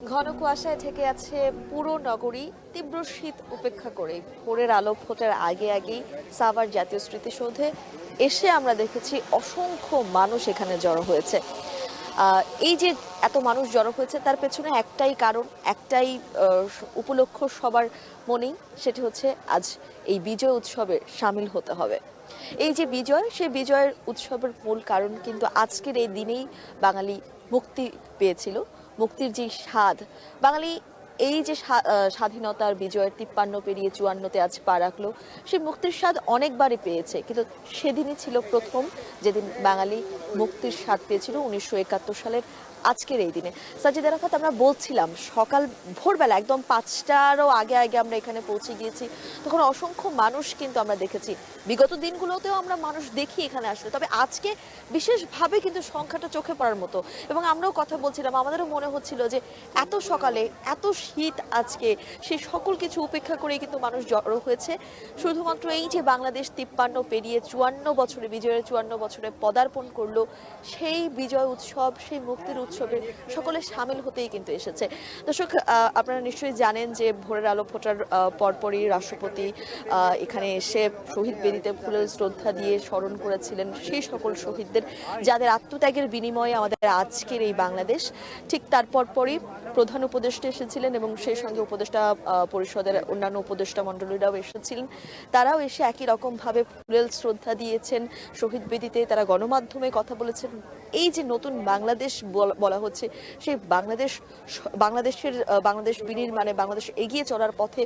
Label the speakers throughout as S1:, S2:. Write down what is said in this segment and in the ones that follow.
S1: ঘন কুয়াশায় ঢেকে আছে পুরো নগরী। তীব্র শীত উপেক্ষা করে ভোরের আলো ফোটার আগে আগেই সাভার জাতীয় স্মৃতিসৌধে এসে আমরা দেখেছি অসংখ্য মানুষ এখানে জড়ো হয়েছে। এই যে এত মানুষ জড়ো হয়েছে তার পেছনে একটাই কারণ, একটাই উপলক্ষ সবার মনেই, সেটি হচ্ছে আজ এই বিজয় উৎসবে সামিল হতে হবে। এই যে বিজয়, সেই বিজয়ের উৎসবের মূল কারণ কিন্তু আজকের এই দিনেই বাঙালি মুক্তি পেয়েছিল। মুক্তির যে স্বাদ, বাঙালি এই যে স্বাধীনতার বিজয়ের 53 পেরিয়ে 54-তে আজ পা রাখলো, সেই মুক্তির স্বাদ অনেকবারই পেয়েছে, কিন্তু সেদিনই ছিল প্রথম যেদিন বাঙালি মুক্তির স্বাদ পেয়েছিল 1971 সালের আজকের এই দিনে। সাজিদ আরাফাত, আমরা বলছিলাম সকাল ভোরবেলা একদম 5টারও আগে আগে আমরা এখানে পৌঁছে গিয়েছি, তখন অসংখ্য মানুষ কিন্তু আমরা দেখেছি। বিগত দিনগুলোতেও আমরা মানুষ দেখি এখানে আসলে, তবে আজকে বিশেষভাবে কিন্তু সংখ্যাটা চোখে পড়ার মতো। এবং আমরাও কথা বলছিলাম, আমাদেরও মনে হচ্ছিল যে এত সকালে এত শীত আজকে, সেই সকল কিছু উপেক্ষা করেই কিন্তু মানুষ জড়ো হয়েছে শুধুমাত্র এই যে বাংলাদেশ 53 পেরিয়ে 54 বছরে, বিজয়ের 54 বছরে পদার্পণ করলো, সেই বিজয় উৎসব, সেই মুক্তির উৎসবে সকলে সামিল হতেই কিন্তু এসেছে। দর্শক, আপনারা নিশ্চয়ই জানেন যে ভোরের আলো ফোটার পরপরই রাষ্ট্রপতি এখানে এসে শহীদ বেদিতে ফুলের শ্রদ্ধা দিয়ে স্মরণ করেছিলেন সেই সকল শহীদদের, যাদের আত্মত্যাগের বিনিময়ে আমাদের আজকের এই বাংলাদেশ। ঠিক তারপর পরই প্রধান উপদেষ্টা এসেছিলেন এবং সেই সঙ্গে উপদেষ্টা পরিষদের অন্যান্য উপদেষ্টা মণ্ডলীরাও এসেছিলেন। তারাও এসে একই রকম ভাবে ফুলেল শ্রদ্ধা দিয়েছেন শহীদ বেদিতে। তারা গণমাধ্যমে কথা বলেছেন। এই যে নতুন বাংলাদেশ বলা হচ্ছে, সেই বাংলাদেশ বিনির্মাণে, বাংলাদেশ এগিয়ে চলার পথে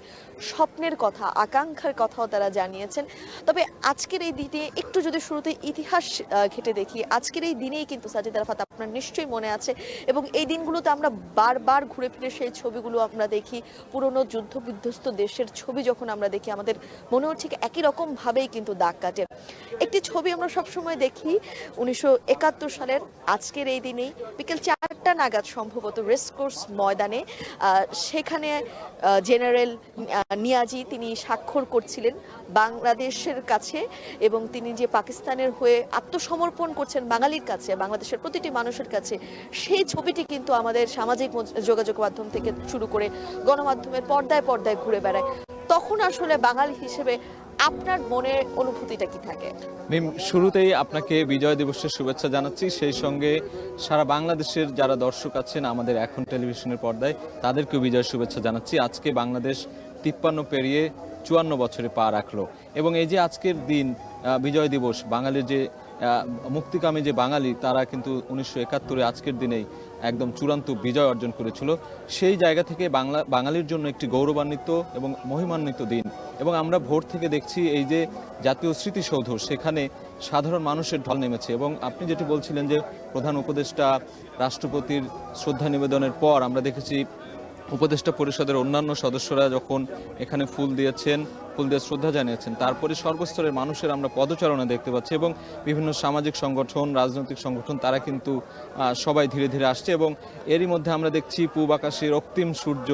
S1: স্বপ্নের কথা, আকাঙ্ক্ষার কথাও তারা জানিয়েছেন। তবে আজকের এই দিনে একটু যদি শুরুতে ইতিহাস ঘেটে দেখি, আজকের এই দিনেই কিন্তু সাজিদ আরাফাত, আপনার নিশ্চয়ই মনে আছে, এবং এই দিনগুলোতে আমরা বারবার ঘুরে ফিরে সেই ছবিগুলো আমরা দেখি, পুরনো যুদ্ধ বিধ্বস্ত দেশের ছবি যখন আমরা দেখি, আমাদের মনেও ঠিক একই রকম ভাবেই কিন্তু দাগ কাটে। একটি ছবি আমরা সবসময় দেখি 1971 সালের আজকের এই দিনেই বিকেল 4টা নাগাদ সম্ভবত রেসকোর্স ময়দানে, সেখানে জেনারেল নিয়াজি তিনি স্বাক্ষর করছিলেন বাংলাদেশের কাছে, এবং তিনি যে পাকিস্তানের হয়ে আত্মসমর্পণ করছেন বাঙালির কাছে, বাংলাদেশের প্রতিটি মানুষের কাছে, সেই ছবিটি কিন্তু আমাদের সামাজিক যোগাযোগ মাধ্যম থেকে শুরু করে গণমাধ্যমের পর্দায় পর্দায় ঘুরে বেড়ায়। তখন আসলে বাঙালি হিসেবে আপনার মনের অনুভূতিটা কি থাকে?
S2: শুরুতেই আপনাকে বিজয় দিবসের শুভেচ্ছা জানাচ্ছি, সেই সঙ্গে সারা বাংলাদেশের যারা দর্শক আছেন আমাদের এখন টেলিভিশনের পর্দায়, তাদেরকেও বিজয় শুভেচ্ছা জানাচ্ছি। আজকে বাংলাদেশ 53 পেরিয়ে 54 বছরে পা রাখলো, এবং এই যে আজকের দিন বিজয় দিবস, বাঙালির যে মুক্তিকামী যে বাঙালি, তারা কিন্তু 1971-এ আজকের দিনেই একদম চূড়ান্ত বিজয় অর্জন করেছিল। সেই জায়গা থেকে বাঙালির জন্য একটি গৌরবান্বিত এবং মহিমান্বিত দিন। এবং আমরা ভোর থেকে দেখছি এই যে জাতীয় স্মৃতিসৌধ, সেখানে সাধারণ মানুষের ঢল নেমেছে। এবং আপনি যেটি বলছিলেন যে প্রধান উপদেষ্টা রাষ্ট্রপতির শ্রদ্ধা নিবেদনের পর আমরা দেখেছি উপদেষ্টা পরিষদের অন্যান্য সদস্যরা যখন এখানে ফুল দিয়ে শ্রদ্ধা জানিয়েছেন, তারপরে সর্বস্তরের মানুষের আমরা পদচারণা দেখতে পাচ্ছি, এবং বিভিন্ন সামাজিক সংগঠন, রাজনৈতিক সংগঠন, তারা কিন্তু সবাই ধীরে ধীরে আসছে। এবং এরই মধ্যে আমরা দেখছি পূব আকাশে রক্তিম সূর্য,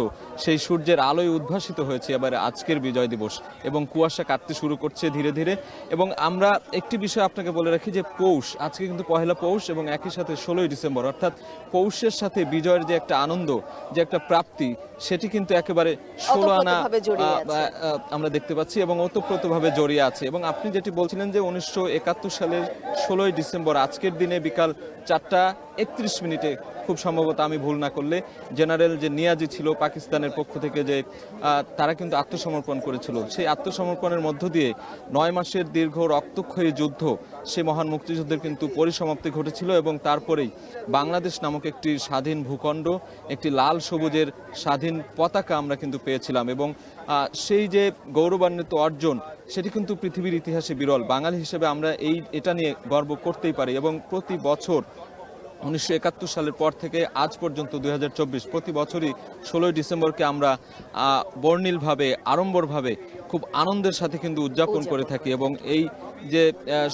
S2: সেই সূর্যের আলোয় উদ্ভাসিত হয়েছে এবার আজকের বিজয় দিবস, এবং কুয়াশা কাটতে শুরু করছে ধীরে ধীরে। এবং আমরা একটি বিষয় আপনাকে বলে রাখি যে পৌষ, আজকে কিন্তু পহেলা পৌষ, এবং একই সাথে 16ই ডিসেম্বর, অর্থাৎ পৌষের সাথে বিজয়ের যে একটা আনন্দ, যে একটা প্রাপ্তি, সেটি কিন্তু একেবারে 16 আনা আমরা দেখতে পাচ্ছি এবং ওতপ্রোতভাবে জড়িয়ে আছে। এবং আপনি যেটি বলছিলেন যে 1971 সালের 16ই ডিসেম্বর আজকের দিনে বিকাল 4:31 খুব সম্ভবত, আমি ভুল না করলে, জেনারেল যে নিয়াজি ছিল পাকিস্তানের পক্ষ থেকে, যে তারা কিন্তু আত্মসমর্পণ করেছিল। সেই আত্মসমর্পণের মধ্য দিয়ে 9 মাসের দীর্ঘ রক্তক্ষয়ী যুদ্ধ, সে মহান মুক্তিযুদ্ধের কিন্তু পরিসমাপ্তি ঘটেছিল। এবং তারপরেই বাংলাদেশ নামক একটি স্বাধীন ভূখণ্ড, একটি লাল সবুজের স্বাধীন পতাকা আমরা কিন্তু পেয়েছিলাম। এবং সেই যে গৌরবান্বিত অর্জন, সেটি কিন্তু পৃথিবীর ইতিহাসে বিরল। বাঙালি হিসেবে আমরা এটা নিয়ে গর্ব করতেই পারি। এবং প্রতি বছর 1971 সালের পর থেকে আজ পর্যন্ত 2024 প্রতি বছরই 16ই ডিসেম্বরকে আমরা বর্ণিলভাবে, আড়ম্বরভাবে, খুব আনন্দের সাথে কিন্তু উদযাপন করে থাকি। এবং এই যে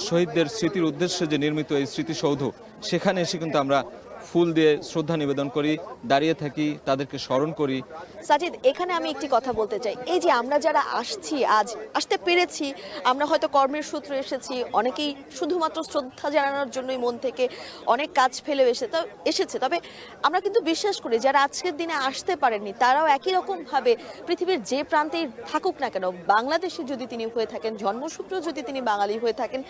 S2: শহীদদের স্মৃতির উদ্দেশ্যে যে নির্মিত এই স্মৃতিসৌধ, সেখানে এসে কিন্তু আমরা ফুল দিয়ে শ্রদ্ধা নিবেদন করি, দাঁড়িয়ে থাকি, তাদেরকে স্মরণ করি।
S1: সাজিদ, এখানে আমি একটি কথা বলতে চাই। এই যে আমরা যারা আসছি, আজ আসতে পেরেছি, আমরা হয়তো কর্মের সূত্রে এসেছি, অনেকেই শুধুমাত্র শ্রদ্ধা জানানোর জন্যই মন থেকে অনেক কাজ ফেলে এসেছে। তবে আমরা কিন্তু বিশ্বাস করি যারা আজকের দিনে আসতে পারেননি তারাও একই রকম ভাবে পৃথিবীর যে প্রান্তেই থাকুক না কেন, বাংলাদেশে যদি তিনি হয়ে থাকেন, জন্মসূত্র যদি তিনি বাঙালি হয়ে থাকেন,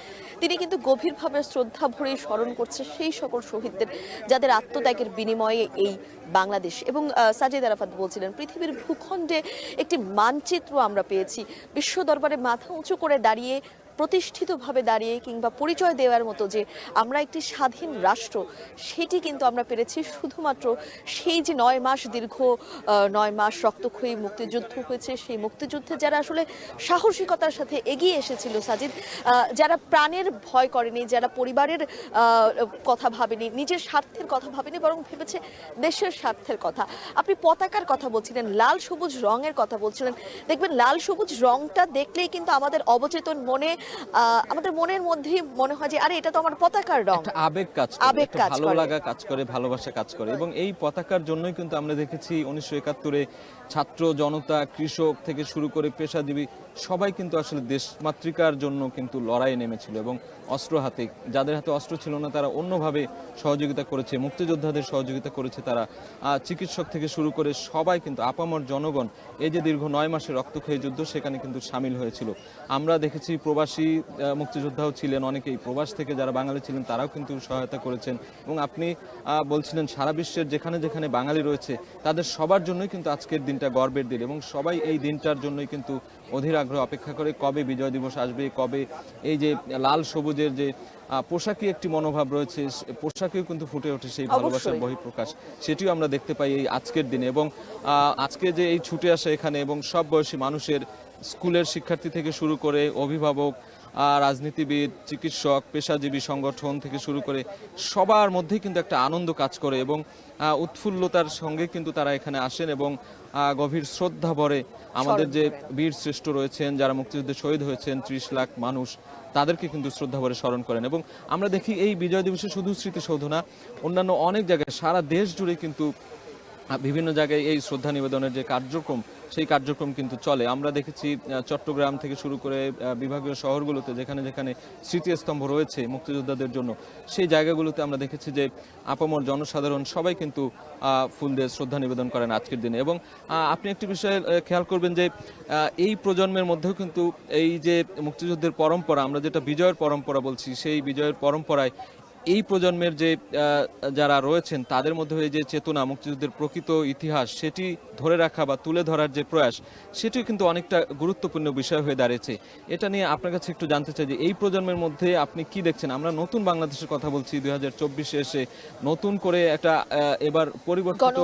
S1: তিনি কিন্তু গভীরভাবে শ্রদ্ধা ভরে স্মরণ করছে সেই সকল শহীদদের যাদের আত্মত্যাগের বিনিময়ে এই বাংলাদেশ। এবং সাজিদ আরাফাত বলছিলেন পৃথিবীর ভূখণ্ডে একটি মানচিত্র আমরা পেয়েছি, বিশ্ব দরবারে মাথা উঁচু করে দাঁড়িয়ে, প্রতিষ্ঠিতভাবে দাঁড়িয়ে কিংবা পরিচয় দেওয়ার মতো যে আমরা একটি স্বাধীন রাষ্ট্র, সেটি কিন্তু আমরা পেরেছি শুধুমাত্র সেই যে 9 মাস দীর্ঘ 9 মাস রক্তক্ষয়ী মুক্তিযুদ্ধ হয়েছে, সেই মুক্তিযুদ্ধে যারা আসলে সাহসিকতার সাথে এগিয়ে এসেছিল সাজিদ, যারা প্রাণের ভয় করেনি, যারা পরিবারের কথা ভাবেনি, নিজের স্বার্থের কথা ভাবেনি, বরং ভেবেছে দেশের স্বার্থের কথা। আপনি পতাকার কথা বলছিলেন, লাল সবুজ রঙের কথা বলছিলেন। দেখবেন লাল সবুজ রংটা দেখলেই কিন্তু আমাদের অবচেতন মনে, আমাদের মনের মধ্যেই মনে হয় যে আরে এটা তো আমার পতাকার রং।
S2: একটা আবেগ কাজ করে, একটা ভালো লাগা কাজ করে, ভালোবাসা কাজ করে। এবং এই পতাকার জন্যই কিন্তু আমরা দেখেছি 1971-এ ছাত্র জনতা, কৃষক থেকে শুরু করে পেশাজীবী সবাই কিন্তু আসলে দেশমাতৃকার জন্য কিন্তু লড়াইয়ে নেমেছিল এবং অস্ত্র হাতে, যাদের হাতে অস্ত্র ছিল না তারা অন্যভাবে সহযোগিতা করেছে, মুক্তিযোদ্ধাদের সহযোগিতা করেছে তারা, চিকিৎসক থেকে শুরু করে সবাই কিন্তু আপামর জনগণ এই যে দীর্ঘ 9 মাসের রক্তক্ষয়ী যুদ্ধ সেখানে কিন্তু সামিল হয়েছিল। আমরা দেখেছি প্রবাসী মুক্তিযোদ্ধাও ছিলেন, অনেকেই প্রবাস থেকে যারা বাঙালি ছিলেন তারাও কিন্তু সহায়তা করেছেন। এবং আপনি বলছিলেন সারা বিশ্বের যেখানে যেখানে বাঙালি রয়েছে তাদের সবার জন্যই কিন্তু আজকের দিনটা গর্বের দিন এবং সবাই এই দিনটার জন্যই কিন্তু অধীর আগ্রহ অপেক্ষা করে কবে বিজয় দিবস আসবে, কবে এই যে লাল সবুজের যে পোশাকি একটি মনোভাব রয়েছে, পোশাকেও কিন্তু ফুটে ওঠে সেই ভালোবাসার বহিঃপ্রকাশ, সেটিও আমরা দেখতে পাই এই আজকের দিনে। এবং আজকে যে এই ছুটে আসা এখানে এবং সব বয়সী মানুষের, স্কুলের শিক্ষার্থী থেকে শুরু করে অভিভাবক, রাজনীতিবিদ, চিকিৎসক, পেশাজীবী সংগঠন থেকে শুরু করে সবার মধ্যেই কিন্তু একটা আনন্দ কাজ করে এবং উৎফুল্লতার সঙ্গে কিন্তু তারা এখানে আসেন এবং গভীর শ্রদ্ধা ভরে আমাদের যে বীর শ্রেষ্ঠ রয়েছেন, যারা মুক্তিযুদ্ধে শহীদ হয়েছেন 30 লাখ মানুষ, তাদেরকে কিন্তু শ্রদ্ধা ভরে স্মরণ করেন। এবং আমরা দেখি এই বিজয় দিবসে শুধু স্মৃতিসৌধ না, অন্যান্য অনেক জায়গায় সারা দেশ জুড়ে কিন্তু বিভিন্ন জায়গায় এই শ্রদ্ধা নিবেদনের যে কার্যক্রম, সেই কার্যক্রম কিন্তু চলে। আমরা দেখেছি চট্টগ্রাম থেকে শুরু করে বিভাগীয় শহরগুলোতে যেখানে যেখানে স্মৃতিস্তম্ভ রয়েছে মুক্তিযোদ্ধাদের জন্য, সেই জায়গাগুলোতে আমরা দেখেছি যে আপামর জনসাধারণ সবাই কিন্তু ফুল দিয়ে শ্রদ্ধা নিবেদন করেন আজকের দিনে। এবং আপনি একটি বিষয়ে খেয়াল করবেন যে এই প্রজন্মের মধ্যেও কিন্তু এই যে মুক্তিযুদ্ধের পরম্পরা, আমরা যেটা বিজয়ের পরম্পরা বলছি, সেই বিজয়ের পরম্পরায় এই প্রজন্মের যে যারা রয়েছেন তাদের মধ্যে এই যে চেতনা, মুক্তিযুদ্ধের প্রকৃত ইতিহাস সেটি ধরে রাখা বা তুলে ধরার যে প্রয়াস, সেটিও কিন্তু অনেকটা গুরুত্বপূর্ণ বিষয় হয়ে দাঁড়িয়েছে। এটা নিয়ে আপনার কাছে একটু জানতে চাই যে এই প্রজন্মের মধ্যে আপনি কি দেখছেন? আমরা নতুন বাংলাদেশের কথা বলছি, 2024-এ এসে নতুন করে একটা এবার পরিবর্তিত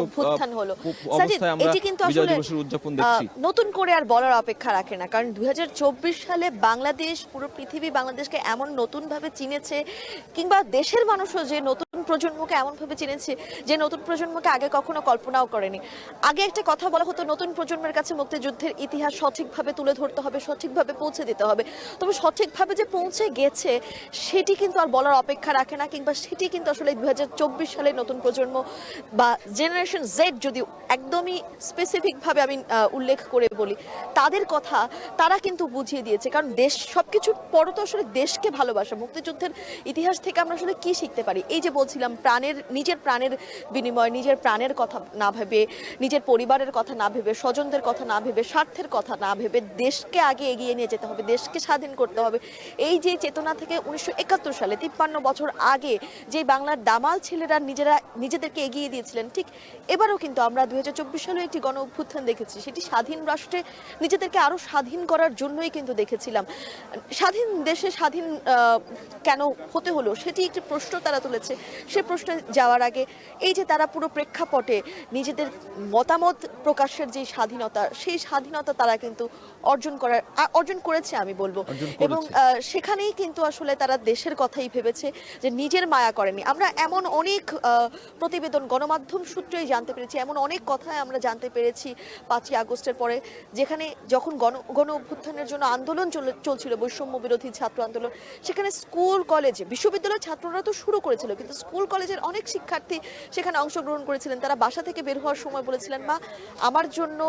S2: অবস্থায় আমরা বিজয় দিবসের উদযাপন দেখছি।
S1: নতুন করে আর বলার অপেক্ষা রাখে না, কারণ 2024 সালে বাংলাদেশ, পুরো পৃথিবী বাংলাদেশকে এমন নতুন ভাবে চিনেছে, কিংবা দেশের মানুষও যে নতুন প্রজন্মকে এমন ভাবে চিনেছে যে নতুন প্রজন্মকে আগে কখনো কল্পনাও করেনি। আগে একটা কথা বলা হতো, নতুন প্রজন্মের কাছে মুক্তিযুদ্ধের ইতিহাস সঠিকভাবে তুলে ধরতে হবে, সঠিকভাবে পৌঁছে দিতে হবে। তবে সঠিকভাবে যে পৌঁছে গেছে সেটি কিন্তু আর বলার অপেক্ষা রাখে না, কিংবা সেটি কিন্তু আসলে 2024 সালে নতুন প্রজন্ম বা জেনারেশন জেড, যদি একদমই স্পেসিফিকভাবে আমি উল্লেখ করে বলি, তাদের কথা তারা কিন্তু বুঝিয়ে দিয়েছে। কারণ দেশ সবকিছুর পরও তো আসলে দেশকে ভালোবাসা। মুক্তিযুদ্ধের ইতিহাস থেকে আমরা আসলে কি শিখতে পারি? এই যে বলছিলাম, নিজের প্রাণের বিনিময়, নিজের প্রাণের কথা না ভেবে, নিজের পরিবারের কথা না ভেবে, স্বজনদের কথা না ভেবে, স্বার্থের কথা না ভেবে দেশকে আগে এগিয়ে নিয়ে যেতে হবে, দেশকে স্বাধীন করতে হবে, এই যে চেতনা থেকে 1971 সালে 53 বছর আগে যে বাংলার দামাল ছেলেরা নিজেদেরকে এগিয়ে দিয়েছিলেন, ঠিক এবারও কিন্তু আমরা 2024 সালে একটি গণ অভ্যুত্থান দেখেছি। সেটি স্বাধীন রাষ্ট্রে নিজেদেরকে আরো স্বাধীন করার জন্যই কিন্তু দেখেছিলাম। স্বাধীন দেশে স্বাধীন কেন হতে হলো সেটি একটি প্রশ্ন তারা তুলেছে। সে প্রশ্নে যাওয়ার আগে এই যে তারা পুরো প্রেক্ষাপটে নিজেদের মতামত প্রকাশের যে স্বাধীনতা, সেই স্বাধীনতা তারা কিন্তু অর্জন করেছে আমি বলবো। এবং সেখানেই কিন্তু আসলে তারা দেশের কথাই ভেবেছে, যে নিজের মায়া করেনি। আমরা এমন অনেক প্রতিবেদন গণমাধ্যম সূত্রেই জানতে পেরেছি, এমন অনেক কথাই আমরা জানতে পেরেছি 5ই আগস্টের পরে, যেখানে যখন গণ অভ্যুত্থানের জন্য আন্দোলন চলছিল, বৈষম্য বিরোধী ছাত্র আন্দোলন, সেখানে স্কুল কলেজে বিশ্ববিদ্যালয়ের ছাত্ররা তো শুরু করেছিল, কিন্তু স্কুল কলেজের অনেক শিক্ষার্থী সেখানে অংশগ্রহণ করেছিলেন। তারা বাসা থেকে বের হওয়ার সময় বলেছিলেন, মা আমার জন্য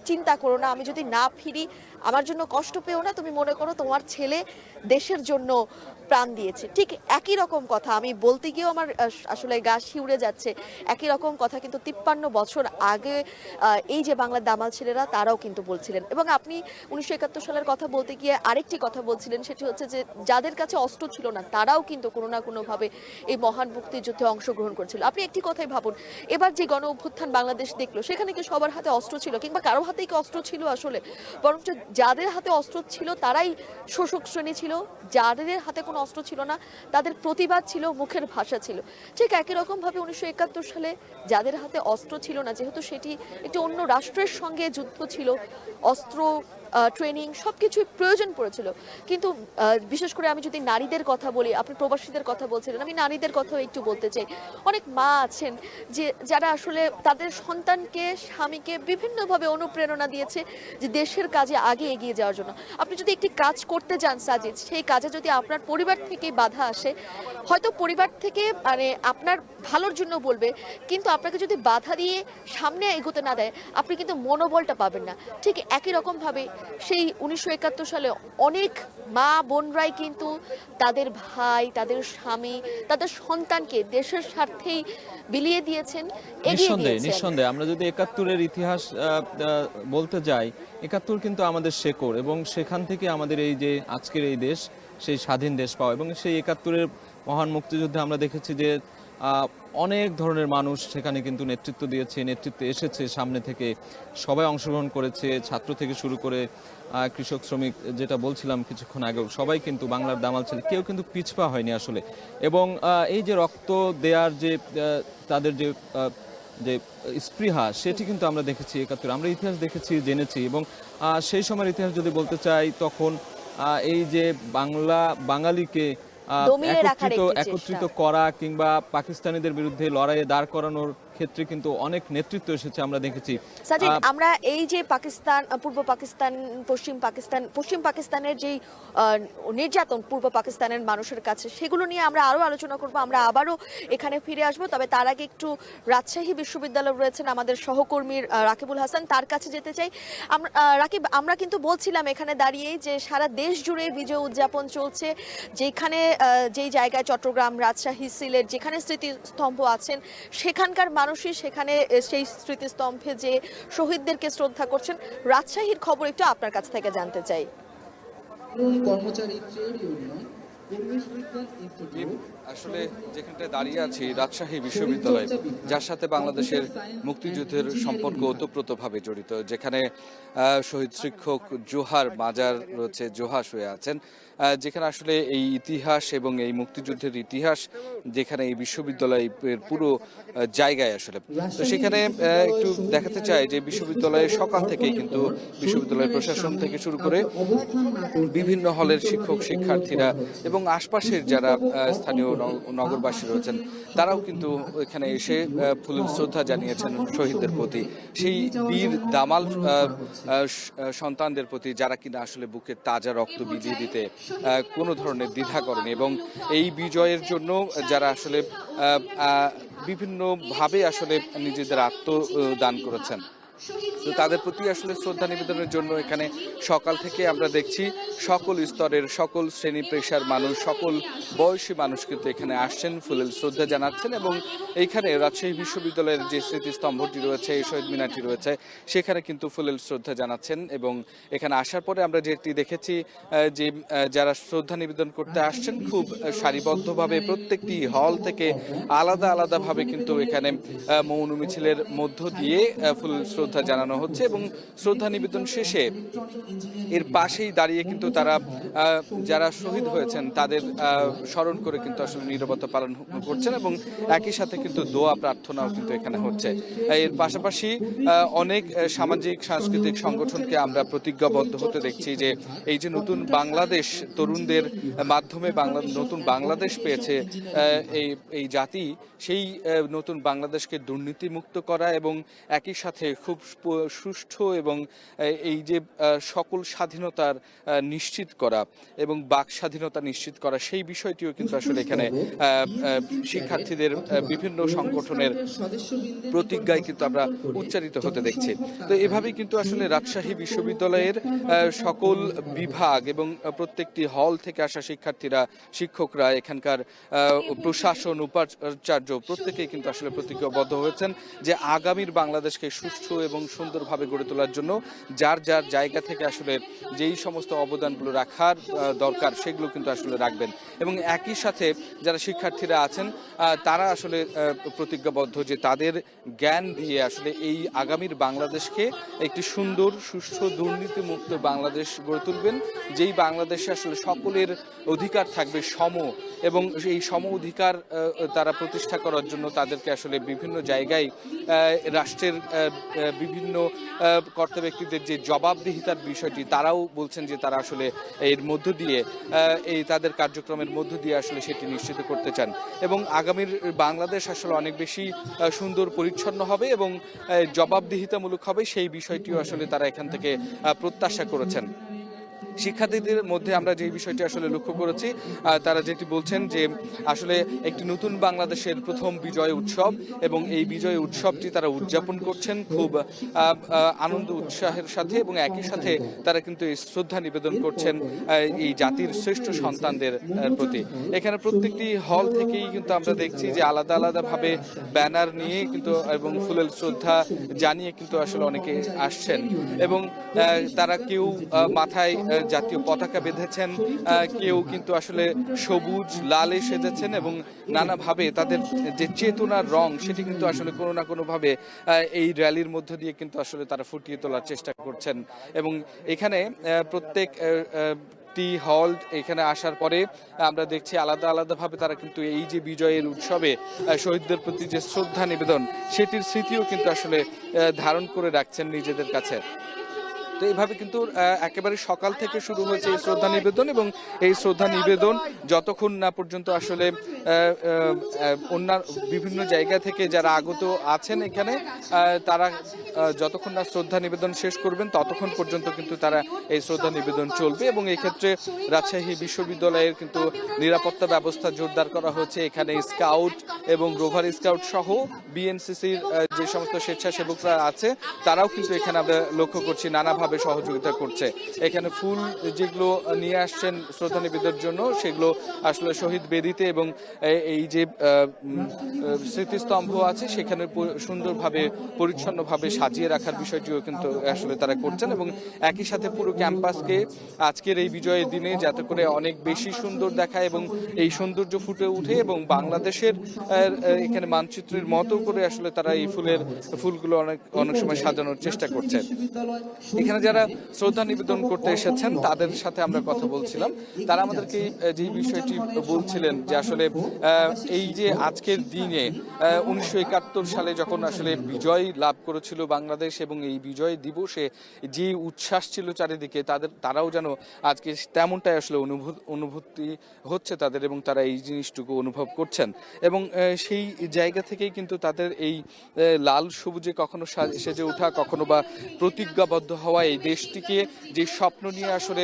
S1: চিন্তা করো না, আমি যদি না ফিরি আমার জন্য কষ্ট পেও না, তুমি মনে করো তোমার ছেলে দেশের জন্য প্রাণ দিয়েছে। ঠিক একই রকম কথা আমি বলতে গিয়েও আমার আসলে গা শিউরে যাচ্ছে। একই রকম কথা কিন্তু 53 বছর আগে এই যে বাংলার দামাল ছেলেরা তারাও কিন্তু বলছিলেন। এবং আপনি 1971 সালের কথা বলতে গিয়ে আরেকটি কথা বলছিলেন, সেটি হচ্ছে যে যাদের কাছে অস্ত্র ছিল না তারাও কিন্তু কোনো না কোনোভাবে এই মহান মুক্তিযুদ্ধে অংশগ্রহণ করেছিল। আপনি একটি কথাই ভাবুন, এবার যে গণ অভ্যুত্থান বাংলাদেশ দেখলো সেখানে কি সবার হাতে অস্ত্র ছিল, কিংবা কারো হাতেই কি অস্ত্র ছিল আসলে? বরঞ্চ যাদের হাতে অস্ত্র ছিল তারাই শোষক শ্রেণী ছিল, যাদের হাতে কোনো অস্ত্র ছিল না তাদের প্রতিবাদ ছিল, মুখের ভাষা ছিল। ঠিক একই রকম ভাবে 1971 সালে যাদের হাতে অস্ত্র ছিল না, যেহেতু সেটি একটি অন্য রাষ্ট্রের সঙ্গে যুদ্ধ ছিল, অস্ত্র ট্রেনিং সবকিছুই প্রয়োজন পড়েছিল। কিন্তু বিশেষ করে আমি যদি নারীদের কথা বলি, আপনি প্রবাসীদের কথা বলছিলেন, আমি নারীদের কথাও একটু বলতে চাই। অনেক মা আছেন যে যারা আসলে তাদের সন্তানকে, স্বামীকে বিভিন্নভাবে অনুপ্রেরণা দিয়েছে যে দেশের কাজে আগে এগিয়ে যাওয়ার জন্য। আপনি যদি একটি কাজ করতে যান সাজিদ, সেই কাজে যদি আপনার পরিবার থেকে বাধা আসে, হয়তো পরিবার থেকে মানে আপনার ভালোর জন্য বলবে, কিন্তু আপনাকে যদি বাধা দিয়ে সামনে এগোতে না দেয় আপনি কিন্তু মনোবলটা পাবেন না। ঠিক একই রকমভাবে সেই 1971 সালে অনেক মা বোনরাই কিন্তু তাদের ভাই, তাদের স্বামী, তাদের সন্তানকে দেশের স্বার্থেই বিলিয়ে দিয়েছেন, এগিয়ে দিয়েছেন।
S2: নিঃসন্দেহে আমরা যদি 71-এর ইতিহাস বলতে যাই, 71 কিন্তু আমাদের শেকড়, এবং সেখান থেকে আমাদের এই যে আজকের এই দেশ, সেই স্বাধীন দেশ পাওয়া। এবং সেই 71-এর মহান মুক্তিযুদ্ধে আমরা দেখেছি যে অনেক ধরনের মানুষ সেখানে কিন্তু নেতৃত্ব দিয়েছে, নেতৃত্বে এসেছে সামনে থেকে, সবাই অংশগ্রহণ করেছে, ছাত্র থেকে শুরু করে কৃষক, শ্রমিক, যেটা বলছিলাম কিছুক্ষণ আগেও, সবাই কিন্তু বাংলার দামাল ছেলে, কেউ কিন্তু পিছপা হয়নি আসলে। এবং এই যে রক্ত দেওয়ার যে তাদের যে যে স্পৃহা, সেটি কিন্তু আমরা দেখেছি 71। আমরা ইতিহাস দেখেছি, জেনেছি। এবং সেই সময়ের ইতিহাস যদি বলতে চাই, তখন এই যে বাঙালিকে
S1: দমিয়ে রাখার একটি
S2: একত্রিত
S1: চেষ্টা।
S2: করা কিংবা পাকিস্তানিদের বিরুদ্ধে লড়াইয়ে দাঁড় করানোর ক্ষেত্রে কিন্তু অনেক নেতৃত্ব এসেছে, আমরা দেখেছি।
S1: সাজিদ, আমরা এই যে পাকিস্তান, পূর্ব পাকিস্তান, পশ্চিম পাকিস্তানের যেই নির্যাতন পূর্ব পাকিস্তানের মানুষের কাছে, সেগুলো নিয়ে আমরা আরো আলোচনা করব। আমরা আবারও এখানে ফিরে আসব, তবে তার আগে একটু রাজশাহী বিশ্ববিদ্যালয় রয়েছেন আমাদের সহকর্মীর রাকিবুল হাসান, তার কাছে যেতে চাই। রাকিব, আমরা কিন্তু বলছিলাম এখানে দাঁড়িয়ে যে সারা দেশ জুড়ে বিজয় উদযাপন চলছে, যেখানে যেই জায়গায় চট্টগ্রাম, রাজশাহী, সিলেট যেখানে স্মৃতিস্তম্ভ আছেন সেখানকার মানুষই সেখানে সেই স্মৃতিস্তম্ভে যে শহীদদেরকে শ্রদ্ধা করছেন। রাজশাহীর খবর একটু আপনার কাছ থেকে জানতে চাই।
S3: কর্মচারী ট্রেড ইউনিয়ন পরিবেশ বিজ্ঞান ইনস্টিটিউট
S4: আসলে যেখানটায় দাঁড়িয়ে আছি, রাজশাহী বিশ্ববিদ্যালয়, যার সাথে বাংলাদেশের মুক্তিযুদ্ধের সম্পর্ক ওতপ্রোতভাবে জড়িত, যেখানে শহীদ শিক্ষক জোহার মাজার রয়েছে, জোহা শুয়ে আছেন, যেখানে আসলে এই ইতিহাস এবং এই মুক্তিযুদ্ধের ইতিহাস, যেখানে এই বিশ্ববিদ্যালয়ের পুরো জায়গায় আসলে। তো সেখানে একটু দেখাতে চাই যে বিশ্ববিদ্যালয়ে সকাল থেকেই কিন্তু বিশ্ববিদ্যালয়ের প্রশাসন থেকে শুরু করে বিভিন্ন হলের শিক্ষক, শিক্ষার্থীরা এবং আশপাশের যারা স্থানীয় নগরবাসী রয়েছেন, তারাও কিন্তু এখানে এসে ফুলের শ্রদ্ধা জানিয়েছেন শহীদদের প্রতি, সেই বীর দামাল সন্তানদের প্রতি, যারা কিনা আসলে বুকের তাজা রক্ত বিলিয়ে দিতে কোনো ধরনের দ্বিধা করেনি, এবং এই বিজয়ের জন্য যারা আসলে বিভিন্নভাবে আসলে নিজেদের আত্মদান করেছেন, তো তাদের প্রতি আসলে শ্রদ্ধা নিবেদনের জন্য এখানে সকাল থেকে আমরা দেখছি সকল স্তরের, সকল শ্রেণী পেশার মানুষ, সকল বয়সী মানুষ কিন্তু এখানে আসছেন, ফুলের শ্রদ্ধা জানাচ্ছেন। এবং এইখানে রাজশাহী বিশ্ববিদ্যালয়ের যে স্মৃতিস্তম্ভটি রয়েছে, শহীদ মিনারটি রয়েছে, সেখানে কিন্তু ফুলের শ্রদ্ধা জানাচ্ছেন। এবং এখানে আসার পরে আমরা যেটি দেখেছি যে যারা শ্রদ্ধা নিবেদন করতে আসছেন, খুব সারিবদ্ধভাবে প্রত্যেকটি হল থেকে আলাদা আলাদাভাবে কিন্তু এখানে মৌন মিছিলের মধ্য দিয়ে ফুলের শ্রদ্ধা জানানো হচ্ছে। এবং শ্রদ্ধা নিবেদন শেষে এর পাশেই দাঁড়িয়ে কিন্তু তারা যারা শহীদ হয়েছেন তাদের স্মরণ করে কিন্তু আসলে নীরবতা পালন করছেন, এবং একই সাথে কিন্তু দোয়া প্রার্থনাও কিন্তু এখানে হচ্ছে। এর পাশাপাশি অনেক সামাজিক সাংস্কৃতিক সংগঠনকে আমরা প্রতিজ্ঞাবদ্ধ হতে দেখছি যে এই যে নতুন বাংলাদেশ, তরুণদের মাধ্যমে নতুন বাংলাদেশ পেয়েছে এই জাতি, সেই নতুন বাংলাদেশকে দুর্নীতিমুক্ত করা এবং একই সাথে খুব সুষ্ঠু এবং এই যে সকল স্বাধীনতার নিশ্চিত করা এবং বাক স্বাধীনতা নিশ্চিত করা, সেই বিষয়টিও কিন্তু আসলে এখানে শিক্ষার্থীদের বিভিন্ন সংগঠনের প্রতিজ্ঞায় কিন্তু আমরা উচ্চারিত হতে দেখছি। তো এভাবেই কিন্তু আসলে রাজশাহী বিশ্ববিদ্যালয়ের সকল বিভাগ এবং প্রত্যেকটি হল থেকে আসা শিক্ষার্থীরা, শিক্ষকরা, এখানকার প্রশাসন, উপাচার্য প্রত্যেকেই কিন্তু আসলে প্রতিজ্ঞাবদ্ধ হয়েছেন যে আগামীর বাংলাদেশকে সুষ্ঠু এবং সুন্দরভাবে গড়ে তোলার জন্য যার যার জায়গা থেকে আসলে যেই সমস্ত অবদানগুলো রাখার দরকার সেগুলো কিন্তু আসলে রাখবেন। এবং একই সাথে যারা শিক্ষার্থীরা আছেন তারা আসলে প্রতিজ্ঞাবদ্ধ যে তাদের জ্ঞান দিয়ে আসলে এই আগামীর বাংলাদেশকে একটি সুন্দর, সুষ্ঠু, দুর্নীতিমুক্ত বাংলাদেশ গড়ে তুলবেন, যেই বাংলাদেশে আসলে সকলের অধিকার থাকবে সম, এবং এই সম অধিকার তারা প্রতিষ্ঠা করার জন্য তাদেরকে আসলে বিভিন্ন জায়গায় রাষ্ট্রের বিভিন্ন কর্তা ব্যক্তিদের যে জবাবদিহিতার বিষয়টি, তারাও বলছেন যে তারা আসলে এর মধ্য দিয়ে এই তাদের কার্যক্রমের মধ্য দিয়ে আসলে সেটি নিশ্চিত করতে চান এবং আগামীর বাংলাদেশ আসলে অনেক বেশি সুন্দর, পরিচ্ছন্ন হবে এবং জবাবদিহিতামূলক হবে, সেই বিষয়টিও আসলে তারা এখান থেকে প্রত্যাশা করেছেন। শিক্ষার্থীদের মধ্যে আমরা যে বিষয়টি আসলে লক্ষ্য করেছি, তারা যেটি বলছেন যে আসলে একটি নতুন বাংলাদেশের প্রথম বিজয় উৎসব এবং এই বিজয় উৎসবটি তারা উদযাপন করছেন খুব আনন্দ উৎসাহের সাথে এবং একই সাথে তারা কিন্তু শ্রদ্ধা নিবেদন করছেন এই জাতির শ্রেষ্ঠ সন্তানদের প্রতি। এখানে প্রত্যেকটি হল থেকেই কিন্তু আমরা দেখছি যে আলাদা আলাদাভাবে ব্যানার নিয়ে কিন্তু এবং ফুলেল শ্রদ্ধা জানিয়ে কিন্তু আসলে অনেকে আসছেন এবং তারা কেউ মাথায় জাতীয় পতাকা বেঁধেছেন, কেউ কিন্তু আসলে সবুজ লালে সেজেছেন এবং নানাভাবে তাদের যে চেতনার রং সেটি কিন্তু আসলে কোনো না কোনোভাবে এই র্যালির মধ্য দিয়ে কিন্তু আসলে তারা ফুটিয়ে তোলার চেষ্টা করছেন। এবং এখানে প্রত্যেক হল এখানে আসার পরে আমরা দেখছি আলাদা আলাদাভাবে তারা কিন্তু এই যে বিজয়ের উৎসবে শহীদদের প্রতি যে শ্রদ্ধা নিবেদন সেটির স্মৃতিও কিন্তু আসলে ধারণ করে রাখছেন নিজেদের কাছে। তো এইভাবে কিন্তু একেবারে সকাল থেকে শুরু হয়েছে এই শ্রদ্ধা নিবেদন এবং এই শ্রদ্ধা নিবেদন যতক্ষণ না পর্যন্ত আসলে অন্য বিভিন্ন জায়গা থেকে যারা আগত আছেন এখানে তারা যতক্ষণ না শ্রদ্ধা নিবেদন শেষ করবেন ততক্ষণ পর্যন্ত কিন্তু তারা এই শ্রদ্ধা নিবেদন চলবে এবং এই ক্ষেত্রে রাজশাহী বিশ্ববিদ্যালয়ের কিন্তু নিরাপত্তা ব্যবস্থা জোরদার করা হয়েছে। এখানে স্কাউট এবং রোভার স্কাউট সহ বিএনসিসির যে সমস্ত স্বেচ্ছাসেবকরা আছে তারাও কিন্তু এখানে আমরা লক্ষ্য করছি নানাভাবে সহযোগিতা করছে। এখানে ফুল যেগুলো নিয়ে আসছেন শ্রদ্ধা নিবেদনের জন্য সেগুলো আসলে শহীদ বেদিতে এবং এই যে স্মৃতিস্তম্ভ আছে সেখানে সুন্দরভাবে পরিচ্ছন্নভাবে সাজিয়ে রাখার বিষয়টিও কিন্তু আসলে তারা করছেন এবং একই সাথে পুরো ক্যাম্পাসকে আজকের এই বিজয়ের দিনে যাতে করে অনেক বেশি সুন্দর দেখায় এবং এই সৌন্দর্য ফুটে উঠে এবং বাংলাদেশের এখানে মানচিত্রের মতো করে আসলে তারা এই ফুলগুলো অনেক সময় সাজানোর চেষ্টা করছে। এখানে যারা শ্রদ্ধা নিবেদন করতে এসেছেন তাদের সাথে আমরা কথা বলছিলাম, তারা আমাদেরকে যে বিষয়টি বলছিলেন যে আসলে এই যে আজকের দিনে 1971 সালে যখন আসলে বিজয় লাভ করেছিল বাংলাদেশ এবং এই বিজয় দিবসে যে উচ্ছ্বাস ছিল চারিদিকে তারাও যেন আজকে তেমনটাই আসলে অনুভূতি হচ্ছে তাদের এবং তারা এই জিনিসটুকু অনুভব করছেন এবং সেই জায়গা থেকেই কিন্তু তাদের এই লাল সবুজে কখনো সেজে ওঠা, কখনো বা প্রতিজ্ঞাবদ্ধ হওয়া এই দেশটিকে যে স্বপ্ন নিয়ে আসলে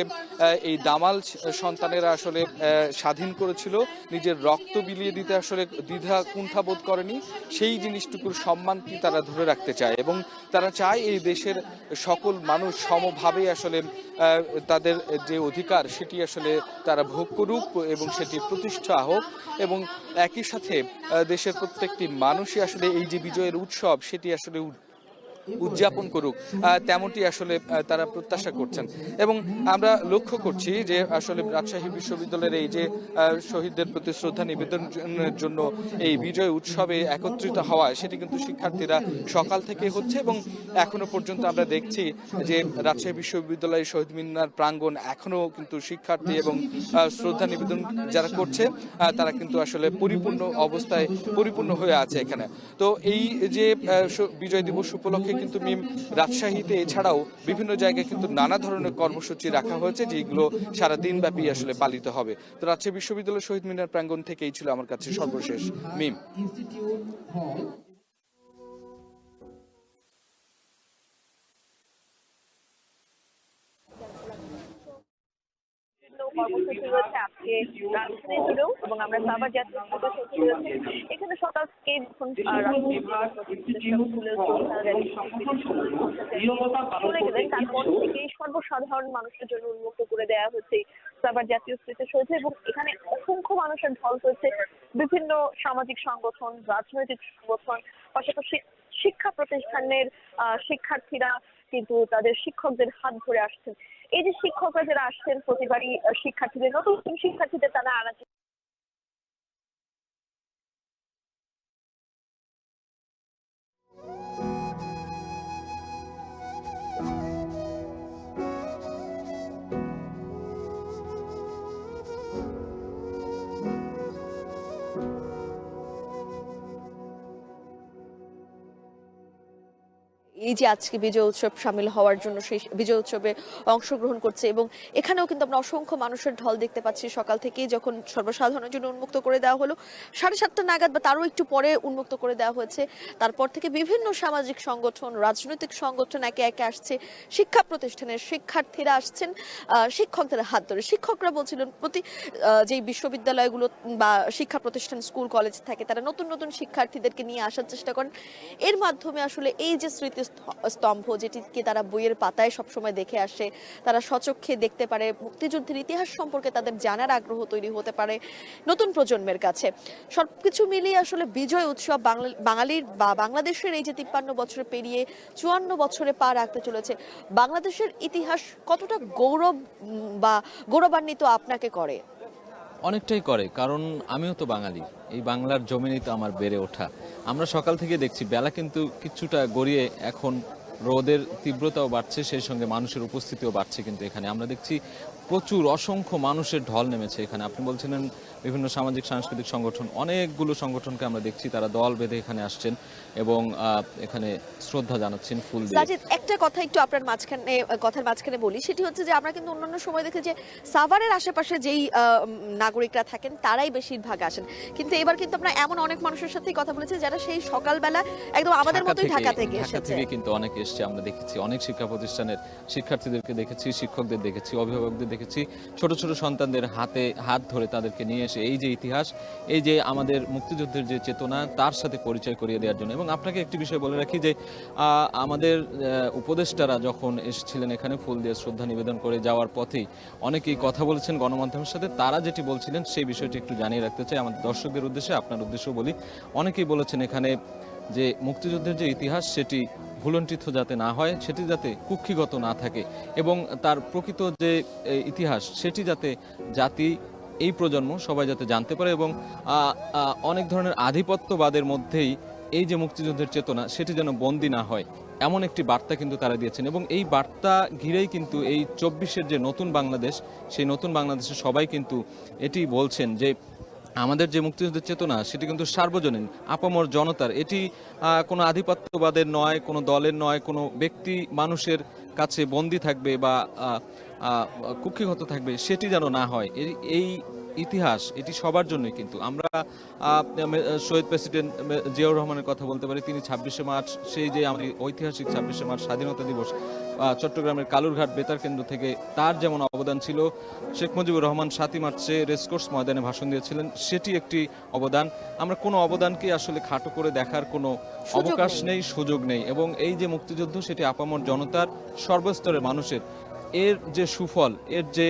S4: এই দামাল সন্তানেরা আসলে স্বাধীন করেছিল, নিজের রক্ত বিলিয়ে দিতে আসলে দ্বিধা কুণ্ঠাবোধ করেনি, সেই জিনিসটুকুর সম্মানটি তারা ধরে রাখতে চায় এবং তারা চায় এই দেশের সকল মানুষ সমভাবে আসলে তাদের যে অধিকার সেটি আসলে তারা ভোগ করুক এবং সেটি প্রতিষ্ঠা হোক এবং একই সাথে দেশের প্রত্যেকটি মানুষই আসলে এই যে বিজয়ের উৎসব সেটি আসলে উদযাপন করুক, তেমনটি আসলে তারা প্রত্যাশা করছেন। এবং আমরা লক্ষ্য করছি যে আসলে রাজশাহী বিশ্ববিদ্যালয়ের এই যে শহীদদের প্রতি শ্রদ্ধা নিবেদনের জন্য এই বিজয় উৎসবে একত্রিত হওয়া সেটি কিন্তু শিক্ষার্থীরা সকাল থেকে হচ্ছে এবং এখনো পর্যন্ত আমরা দেখছি যে রাজশাহী বিশ্ববিদ্যালয়ের শহীদ মিনার প্রাঙ্গণ এখনো কিন্তু শিক্ষার্থী এবং শ্রদ্ধা নিবেদন যারা করছে তারা কিন্তু আসলে পরিপূর্ণ হয়ে আছে এখানে। তো এই যে বিজয় দিবস উপলক্ষে কিন্তু মিম রাজশাহীতে এছাড়াও বিভিন্ন জায়গায় কিন্তু নানা ধরনের কর্মসূচি রাখা হয়েছে যেগুলো সারা দিন ব্যাপী আসলে পালিত হবে। তো রাজশাহী বিশ্ববিদ্যালয় শহীদ মিনার প্রাঙ্গণ থেকেই ছিল আমার কাছে সর্বশেষ মিম।
S1: কর্মসূচি রয়েছে আজকে রাজধানী জুড়েও, এবং আমরা সাভার জাতীয় স্মৃতিসৌধে রয়েছে। এখানে সকাল থেকে যখন চলে গেলেন, তারপর থেকেই সর্বসাধারণ মানুষের জন্য উন্মুক্ত করে দেওয়া হচ্ছে সাভার জাতীয় স্মৃতিসৌধ, এবং এখানে অসংখ্য মানুষের ঢল হয়েছে। বিভিন্ন সামাজিক সংগঠন, রাজনৈতিক সংগঠন, পাশাপাশি শিক্ষা প্রতিষ্ঠানের শিক্ষার্থীরা কিন্তু তাদের শিক্ষকদের হাত ধরে আসছেন। এই যে শিক্ষকরা যারা আসছেন, প্রতিবারই শিক্ষার্থীদের, নতুন শিক্ষার্থীদের তারা আনাচ্ছে। এই যে আজকে বিজয় উৎসব সামিল হওয়ার জন্য সেই বিজয় উৎসবে অংশগ্রহণ করছে, এবং এখানেও কিন্তু আমরা অসংখ্য মানুষের ঢল দেখতে পাচ্ছি। সকাল থেকেই যখন সর্বসাধারণের জন্য উন্মুক্ত করে দেওয়া হলো 7:30 নাগাদ বা তারও একটু পরে উন্মুক্ত করে দেওয়া হয়েছে, তারপর থেকে বিভিন্ন সামাজিক সংগঠন, রাজনৈতিক সংগঠন একে একে আসছে। শিক্ষা প্রতিষ্ঠানের শিক্ষার্থীরা আসছেন শিক্ষকদের হাত ধরে। শিক্ষকরা বলছিলেন প্রতি যেই বিশ্ববিদ্যালয়গুলো বা শিক্ষা প্রতিষ্ঠান, স্কুল কলেজ থাকে, তারা নতুন নতুন শিক্ষার্থীদেরকে নিয়ে আসার চেষ্টা করেন। এর মাধ্যমে আসলে এই যে স্মৃতি স্তম্ভ, যেটিকে তারা বইয়ের পাতায় সবসময় দেখে আসে, তারা সচক্ষে দেখতে পারে, মুক্তিযুদ্ধের ইতিহাস সম্পর্কে তাদের জানার আগ্রহ তৈরি হতে পারে নতুন প্রজন্মের কাছে। সবকিছু মিলিয়ে আসলে বিজয় উৎসব বাঙালির বা বাংলাদেশের এই যে 53 বছর পেরিয়ে 54 বছরে পা রাখতে চলেছে, বাংলাদেশের ইতিহাস কতটা গৌরব বা গৌরবান্বিত আপনাকে করে?
S2: অনেকটাই করে, কারণ আমিও তো বাঙালি, এই বাংলার জমিনেই তো আমার বেড়ে ওঠা। আমরা সকাল থেকে দেখছি বেলা কিন্তু কিছুটা গড়িয়ে এখন রোদের তীব্রতাও বাড়ছে, সেই সঙ্গে মানুষের উপস্থিতিও বাড়ছে। কিন্তু এখানে আমরা দেখছি প্রচুর অসংখ্য মানুষের ঢল নেমেছে এখানে। আপনি বলছিলেন বিভিন্ন সামাজিক সাংস্কৃতিক সংগঠন, অনেকগুলো সংগঠনকে আমরা দেখছি, তারা দল বেঁধে এখানে আসছেন এবং এখানে শ্রদ্ধা জানাচ্ছেন ফুল দিয়ে।
S1: সাজিদ, একটা কথা একটু আপনার কথার মাঝখানে বলি, সেটি হচ্ছে যে আমরা কিন্তু অন্যান্য সময় দেখি যে সাভারের আশেপাশে যেই নাগরিকরা থাকেন তারাই বেশিরভাগ আসেন, কিন্তু এবার কিন্তু আমরা এমন অনেক মানুষের সাথেই কথা বলেছি যারা সেই সকালবেলা একদম আমাদের মতোই ঢাকা থেকে এসেছে।
S2: কিন্তু অনেক এসছে, আমরা দেখেছি অনেক শিক্ষা প্রতিষ্ঠানের শিক্ষার্থীদেরকে দেখেছি, শিক্ষকদের দেখেছি, অভিভাবকদের দেখেছি, ছোট ছোট সন্তানদের হাত ধরে তাদেরকে নিয়ে এসে এই যে ইতিহাস, এই যে আমাদের মুক্তিযুদ্ধের যে চেতনা, তার সাথে পরিচয় করিয়ে দেওয়ার জন্য। এবং আপনাকে একটি বিষয় বলে রাখি যে আমাদের উপদেষ্টারা যখন এসেছিলেন এখানে ফুল দিয়ে শ্রদ্ধা নিবেদন করে যাওয়ার পথেই অনেকেই কথা বলেছেন গণমাধ্যমের সাথে। তারা যেটি বলছিলেন সেই বিষয়টি একটু জানিয়ে রাখতে চাই আমাদের দর্শকদের উদ্দেশ্যে, আপনার উদ্দেশ্যেও বলি। অনেকেই বলেছেন এখানে যে মুক্তিযুদ্ধের যে ইতিহাস সেটি ভুলণ্ঠিত যাতে না হয়, সেটি যাতে কুক্ষিগত না থাকে, এবং তার প্রকৃত যে ইতিহাস সেটি যাতে জাতি, এই প্রজন্ম সবাই যাতে জানতে পারে, এবং অনেক ধরনের আধিপত্যবাদের মধ্যেই এই যে মুক্তিযুদ্ধের চেতনা সেটি যেন বন্দী না হয়, এমন একটি বার্তা কিন্তু তারা দিয়েছেন। এবং এই বার্তা ঘিরেই কিন্তু এই 24-এর যে নতুন বাংলাদেশ, সেই নতুন বাংলাদেশে সবাই কিন্তু এটি বলছেন যে আমাদের যে মুক্তিযুদ্ধের চেতনা সেটি কিন্তু সার্বজনীন, আপামর জনতার। এটি কোনো আধিপত্যবাদের নয়, কোনো দলের নয়, কোনো ব্যক্তি মানুষের কাছে বন্দী থাকবে বা কুক্ষিগত থাকবে, সেটি যেন না হয়। এই ইতিহাস এটি সবার জন্যই। কিন্তু আমরা শহীদ প্রেসিডেন্ট জিয়াউর রহমানের কথা বলতে পারি। তিনি 26শে মার্চ, সেই যে আমাদের ঐতিহাসিক 26শে মার্চ স্বাধীনতা দিবস, চট্টগ্রামের কালুরঘাট বেতার কেন্দ্র থেকে তার যেমন অবদান ছিল, শেখ মুজিবুর রহমান 7ই মার্চে রেসকোর্স ময়দানে ভাষণ দিয়েছিলেন, সেটি একটি অবদান। আমরা কোনো অবদানকে আসলে খাটো করে দেখার কোনো অবকাশ নেই, সুযোগ নেই। এবং এই যে মুক্তিযুদ্ধ সেটি আপামর জনতার, সর্বস্তরের মানুষের, এর যে সুফল, এর যে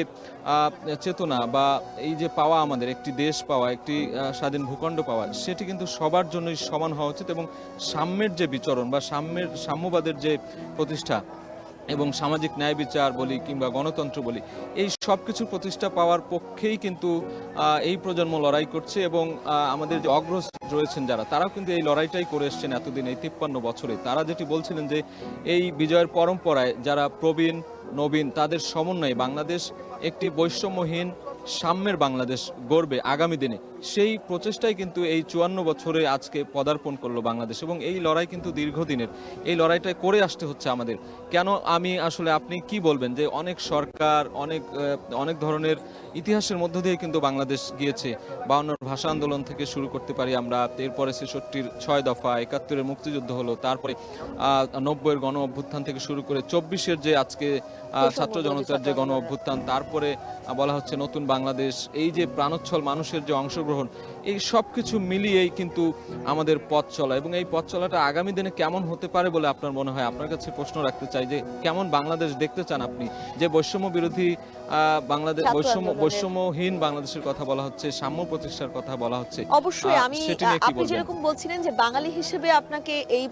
S2: চেতনা বা এই যে পাওয়া, আমাদের একটি দেশ পাওয়া, একটি স্বাধীন ভূখণ্ড পাওয়া, সেটি কিন্তু সবার জন্যই সমান হওয়া উচিত। এবং সাম্যের যে বিচরণ বা সাম্যবাদের যে প্রতিষ্ঠা এবং সামাজিক ন্যায় বিচার বলি কিংবা গণতন্ত্র বলি, এই সব কিছু প্রতিষ্ঠা পাওয়ার পক্ষেই কিন্তু এই প্রজন্ম লড়াই করছে। এবং আমাদের যে অগ্রজ রয়েছেন যারা, তারাও কিন্তু এই লড়াইটাই করে এসছেন এতদিন, এই 53 বছরে। তারা যেটি বলছিলেন যে এই বিজয়ের পরম্পরায় যারা প্রবীণ নবীন, তাদের সমন্বয়ে বাংলাদেশ একটি বৈষম্যহীন সাম্যের বাংলাদেশ গড়বে আগামী দিনে, সেই প্রচেষ্টাই কিন্তু এই 54 বছরে আজকে পদার্পণ করলো বাংলাদেশ, এবং এই লড়াই কিন্তু দীর্ঘদিনের। এই লড়াইটা করে আসতে হচ্ছে আমাদের। কেন আমি আসলে, আপনি কি বলবেন যে অনেক সরকার, অনেক ধরনের ইতিহাসের মধ্য দিয়ে কিন্তু বাংলাদেশ গিয়েছে। 52 ভাষা আন্দোলন থেকে শুরু করতে পারি আমরা, এরপরে 66-র 6 দফা, 71-এর মুক্তিযুদ্ধ হলো, তারপরে 90-এর গণ অভ্যুত্থান থেকে শুরু করে 24-এর যে আজকে ছাত্র জনতার যে গণ অভ্যুত্থান, তারপরে বলা হচ্ছে নতুন বাংলাদেশ, এই যে প্রাণোচ্ছল মানুষের যে অংশগ্রহণ, এই সব কিছু মিলিয়েই কিন্তু আমাদের পথ চলা। এবং এই পথ চলাটা আগামী দিনে কেমন হতে পারে বলে আপনার মনে হয়? আপনার কাছে প্রশ্ন রাখতে চাই যে কেমন বাংলাদেশ দেখতে চান আপনি? যে বৈষম্য বিরোধী বাংলাদেশ, বৈষম্যহীন বাংলাদেশের কথা বলা হচ্ছে, সাম্য প্রতিষ্ঠার কথা বলা হচ্ছে।
S1: অবশ্যই আপনি যেরকম বলছিলেন যে বাঙালি হিসেবে আপনাকে এই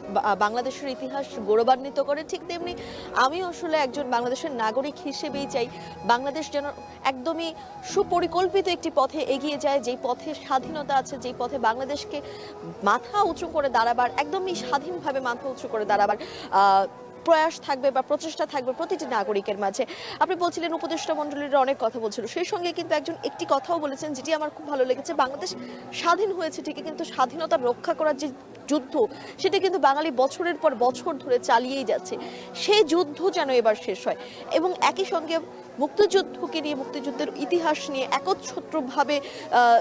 S1: বাংলাদেশের ইতিহাস গৌরবান্বিত করে, ঠিক তেমনি আমি আসলে একজন বাংলাদেশের নাগরিক হিসেবেই চাই বাংলাদেশ যেন একদমই সুপরিকল্পিত একটি পথে এগিয়ে যায়, যেই পথে স্বাধীনতা আছে, যেই পথে বাংলাদেশকে মাথা উঁচু করে দাঁড়াবার, একদমই স্বাধীনভাবে মাথা উঁচু করে দাঁড়াবার প্রয়াস থাকবে বা প্রচেষ্টা থাকবে প্রতিটি নাগরিকের মাঝে। আপনি বলছিলেন উপদেষ্টা মণ্ডলীর অনেক কথা বলছিল, সেই সঙ্গে কিন্তু একটি কথাও বলেছেন যেটি আমার খুব ভালো লেগেছে। বাংলাদেশ স্বাধীন হয়েছে ঠিকই, কিন্তু স্বাধীনতা রক্ষা করার যে যুদ্ধ, সেটা কিন্তু বাঙালি বছরের পর বছর ধরে চালিয়েই যাচ্ছে। সেই যুদ্ধ যেন এবার শেষ হয়, এবং একই সঙ্গে মুক্তিযুদ্ধকে নিয়ে, মুক্তিযুদ্ধের ইতিহাস নিয়ে একচ্ছত্রভাবে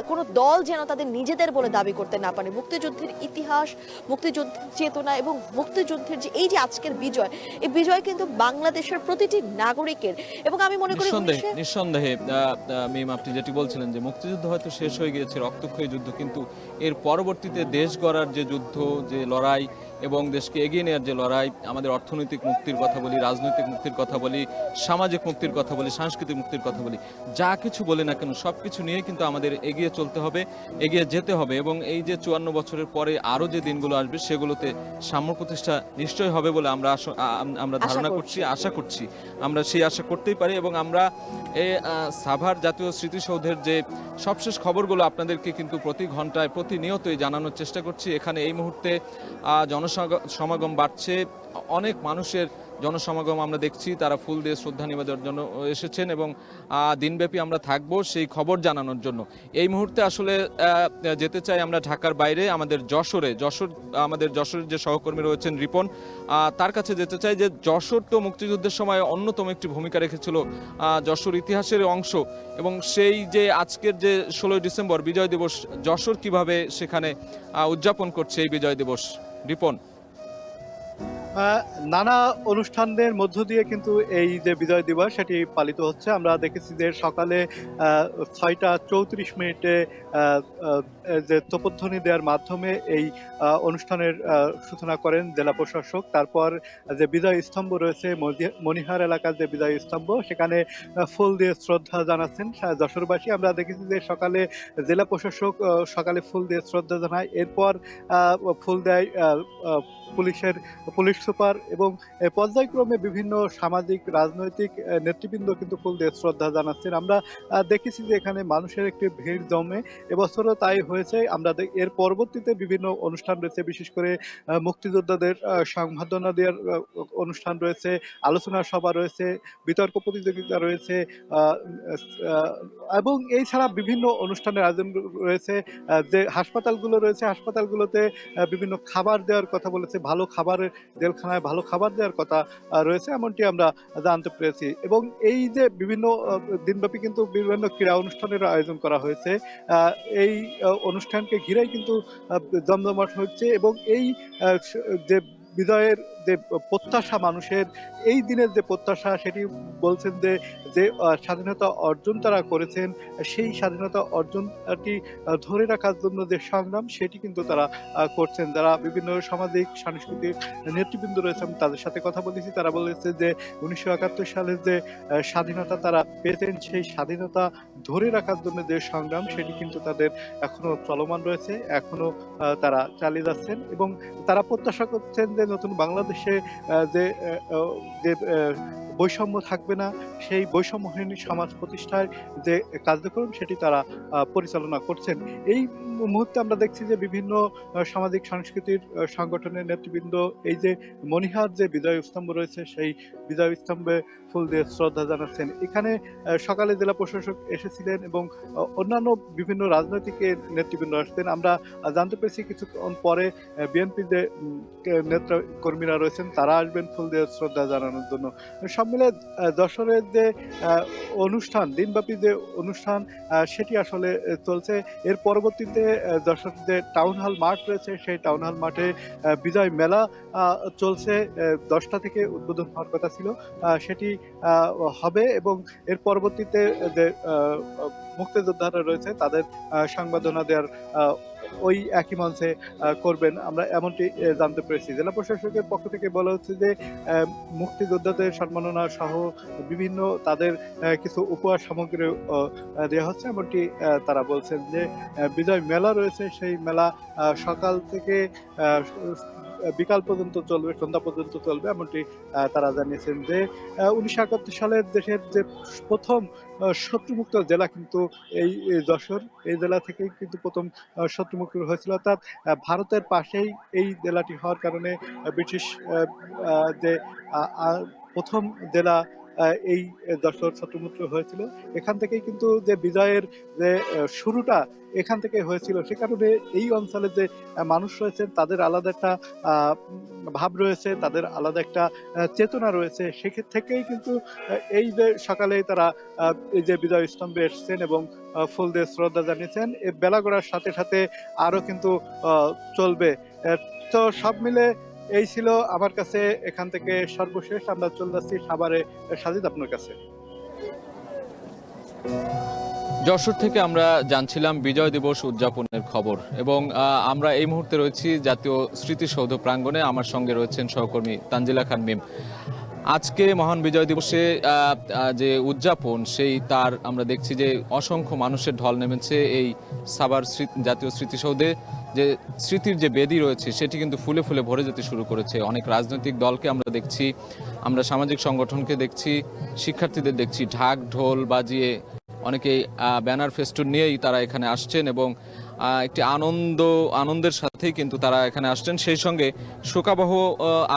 S1: কোনো দল যেন তাদের নিজেদের বলে দাবি করতে না পারে। মুক্তিযুদ্ধের ইতিহাস, মুক্তিযুদ্ধের চেতনা এবং মুক্তিযুদ্ধের যে এই যে আজকের বিজয়, এই বিজয় কিন্তু বাংলাদেশের প্রতিটি নাগরিকের। এবং আমি মনে করি
S2: নিঃসন্দেহে মিম, আপনি যেটি বলছিলেন যে মুক্তিযুদ্ধ হয়তো শেষ হয়ে গিয়েছে, রক্তক্ষয়ী যুদ্ধ, কিন্তু এর পরবর্তীতে দেশ গড়ার যে যুদ্ধ, যে লড়াই এবং দেশকে এগিয়ে নেওয়ার যে লড়াই, আমাদের অর্থনৈতিক মুক্তির কথা বলি, রাজনৈতিক মুক্তির কথা বলি, সামাজিক মুক্তির কথা বলি, সাংস্কৃতিক মুক্তির কথা বলি, যা কিছু বলি না কেন সব কিছু নিয়ে কিন্তু আমাদের এগিয়ে চলতে হবে, এগিয়ে যেতে হবে। এবং এই যে 54 বছরের পরে আরও যে দিনগুলো আসবে, সেগুলোতে সাম্য প্রতিষ্ঠা নিশ্চয়ই হবে বলে আমরা ধারণা করছি, আশা করছি। আমরা সেই আশা করতেই পারি। এবং আমরা সাভার জাতীয় স্মৃতিসৌধের যে সবশেষ খবরগুলো আপনাদেরকে কিন্তু প্রতি ঘন্টায় প্রতিনিয়তই জানানোর চেষ্টা করছি। এখানে এই মুহূর্তে জনসমাগম বাড়ছে, অনেক মানুষের জনসমাগম আমরা দেখছি, তারা ফুল দিয়ে শ্রদ্ধা নিবেদনের জন্য এসেছেন, এবং দিনব্যাপী আমরা থাকবো সেই খবর জানানোর জন্য। এই মুহূর্তে আসলে যেতে চাই আমরা ঢাকার বাইরে, আমাদের যশোরের যে সহকর্মী রয়েছেন রিপন, তার কাছে যেতে চাই যে যশোর তো মুক্তিযুদ্ধের সময় অন্যতম একটি ভূমিকা রেখেছিল, যশোর ইতিহাসের অংশ। এবং সেই যে আজকের যে 16 ডিসেম্বর বিজয় দিবস, যশোর কিভাবে সেখানে উদযাপন করছে এই বিজয় দিবস? রিপন।
S5: নানা অনুষ্ঠানের মধ্য দিয়ে কিন্তু এই যে বিজয় দিবস সেটি পালিত হচ্ছে। আমরা দেখেছি যে সকালে 6টা 34 যে তোপধ্বনি দেওয়ার মাধ্যমে এই অনুষ্ঠানের সূচনা করেন জেলা প্রশাসক। তারপর যে বিজয় স্তম্ভ রয়েছে মনিহার এলাকার যে বিজয় স্তম্ভ, সেখানে ফুল দিয়ে শ্রদ্ধা জানাচ্ছেন যশোরবাসী। আমরা দেখেছি যে সকালে জেলা প্রশাসক সকালে ফুল দিয়ে শ্রদ্ধা জানায়, এরপর ফুল দেয় পুলিশ সুপার, এবং পর্যায়ক্রমে বিভিন্ন সামাজিক রাজনৈতিক নেতৃবৃন্দ কিন্তু ফুল দিয়ে শ্রদ্ধা জানাচ্ছেন। আমরা দেখেছি যে এখানে মানুষের একটি ভিড় জমে, এবছরও তাই হয়েছে। আমরা এর পরবর্তীতে বিভিন্ন অনুষ্ঠান রয়েছে, বিশেষ করে মুক্তিযোদ্ধাদের সংবর্ধনা দেওয়ার অনুষ্ঠান রয়েছে, আলোচনা সভা রয়েছে, বিতর্ক প্রতিযোগিতা রয়েছে, এবং এই ছাড়া বিভিন্ন অনুষ্ঠানের আয়োজন রয়েছে। যে হাসপাতালগুলো রয়েছে, হাসপাতালগুলোতে বিভিন্ন খাবার দেওয়ার কথা বলেছে, ভালো খাবারের, জেলখানায় ভালো খাবার দেওয়ার কথা রয়েছে, এমনটি আমরা জানতে পেরেছি। এবং এই যে বিভিন্ন দিনব্যাপী কিন্তু বিভিন্ন ক্রীড়া অনুষ্ঠানের আয়োজন করা হয়েছে, এই অনুষ্ঠানকে ঘিরেই কিন্তু জমজমাট হচ্ছে। এবং এই যে বিজয়ের যে প্রত্যাশা মানুষের, এই দিনের যে প্রত্যাশা, সেটি বলছেন যে যে স্বাধীনতা অর্জন তারা করেছেন, সেই স্বাধীনতা অর্জনটি ধরে রাখার জন্য যে সংগ্রাম, সেটি কিন্তু তারা করছেন। যারা বিভিন্ন সামাজিক সাংস্কৃতিক নেতৃবৃন্দ রয়েছেন, তাদের সাথে কথা বলেছি, তারা বলেছে যে 1971 সালের যে স্বাধীনতা তারা পেতেন, সেই স্বাধীনতা ধরে রাখার জন্য যে সংগ্রাম, সেটি কিন্তু তাদের এখনো চলমান রয়েছে, এখনো তারা চালিয়ে যাচ্ছেন। এবং তারা প্রত্যাশা করছেন যে নতুন বাংলাদেশে যে বৈষম্য থাকবে না, সেই বৈষম্যহীন সমাজ প্রতিষ্ঠায় যে কার্যক্রম, সেটি তারা পরিচালনা করছেন। এই মুহূর্তে আমরা দেখছি যে বিভিন্ন সামাজিক সাংস্কৃতিক সংগঠনের নেতৃবৃন্দ এই যে মনিহার যে বিজয় স্তম্ভ রয়েছে সেই বিজয় স্তম্ভে ফুল দিয়ে শ্রদ্ধা জানাচ্ছেন। এখানে সকালে জেলা প্রশাসক এসেছিলেন এবং অন্যান্য বিভিন্ন রাজনৈতিক নেতৃবৃন্দ আসতেন। আমরা জানতে পেরেছি কিছুক্ষণ পরে বিএনপি যে নেতা কর্মীরা রয়েছেন তারা আসবেন ফুল দিয়ে শ্রদ্ধা জানানোর জন্য। সব মিলে যশোরের যে অনুষ্ঠান, দিনব্যাপী যে অনুষ্ঠান সেটি আসলে চলছে। এর পরবর্তীতে যশোর যে টাউন হল মাঠ রয়েছে সেই টাউন হল মাঠে বিজয় মেলা চলছে। 10টা থেকে উদ্বোধন হওয়ার কথা ছিল, সেটি হবে এবং এর পরবর্তীতে যে মুক্তিযোদ্ধারা রয়েছে তাদের সংবর্ধনা দেওয়ার ওই একই মঞ্চে করবেন, আমরা এমনটি জানতে পেরেছি। জেলা প্রশাসকের পক্ষ থেকে বলা হচ্ছে যে মুক্তিযোদ্ধাদের সম্মাননা সহ বিভিন্ন তাদের কিছু উপহার সামগ্রী দেওয়া হচ্ছে, এমনটি তারা বলছেন। যে বিজয় মেলা রয়েছে সেই মেলা সকাল থেকে বিকাল পর্যন্ত চলবে, সন্ধ্যা পর্যন্ত চলবে, এমনটি তারা জানিয়েছেন। যে 1971 সালের দেশের যে প্রথম শত্রুমুক্ত জেলা কিন্তু এই যশোর, এই জেলা থেকেই কিন্তু প্রথম শত্রুমুক্ত হয়েছিল। অর্থাৎ ভারতের পাশেই এই জেলাটি হওয়ার কারণে ব্রিটিশ যে প্রথম জেলা এই যশোর শত্রুমুক্ত হয়েছিল। এখান থেকেই কিন্তু যে বিজয়ের যে শুরুটা এখান থেকে হয়েছিল, সে কারণে এই অঞ্চলে যে মানুষ রয়েছেন তাদের আলাদা একটা ভাব রয়েছে, তাদের আলাদা একটা চেতনা রয়েছে। সেক্ষেত্রে থেকেই কিন্তু এই যে সকালে তারা এই যে বিজয় স্তম্ভে এসেছেন এবং ফুল দিয়ে শ্রদ্ধা জানিয়েছেন। বেলা গড়ার সাথে সাথে আরো কিন্তু চলবে। তো সব মিলে এই ছিল আমার কাছে এখান থেকে সর্বশেষ। আমরা চলে যাচ্ছি সাভারে। সাজিদ, আপনার কাছে।
S2: যশোর থেকে আমরা জানছিলাম বিজয় দিবস উদযাপনের খবর এবং আমরা এই মুহূর্তে রয়েছি জাতীয় স্মৃতিসৌধ প্রাঙ্গণে। আমার সঙ্গে রয়েছেন সহকর্মী তানজিলা খান মিম। আজকে মহান বিজয় দিবসে যে উদযাপন সেই তার আমরা দেখছি যে অসংখ্য মানুষের ঢল নেমেছে এই সাভার জাতীয় স্মৃতিসৌধে। যে স্মৃতির যে বেদি রয়েছে সেটি কিন্তু ফুলে ফুলে ভরে যেতে শুরু করেছে। অনেক রাজনৈতিক দলকে আমরা দেখছি, আমরা সামাজিক সংগঠনকে দেখছি, শিক্ষার্থীদের দেখছি ঢাক ঢোল বাজিয়ে, অনেকেই ব্যানার ফেস্টুন নিয়েই তারা এখানে আসছেন এবং একটি আনন্দের সাথেই কিন্তু তারা এখানে আসছেন। সেই সঙ্গে শোকাবহ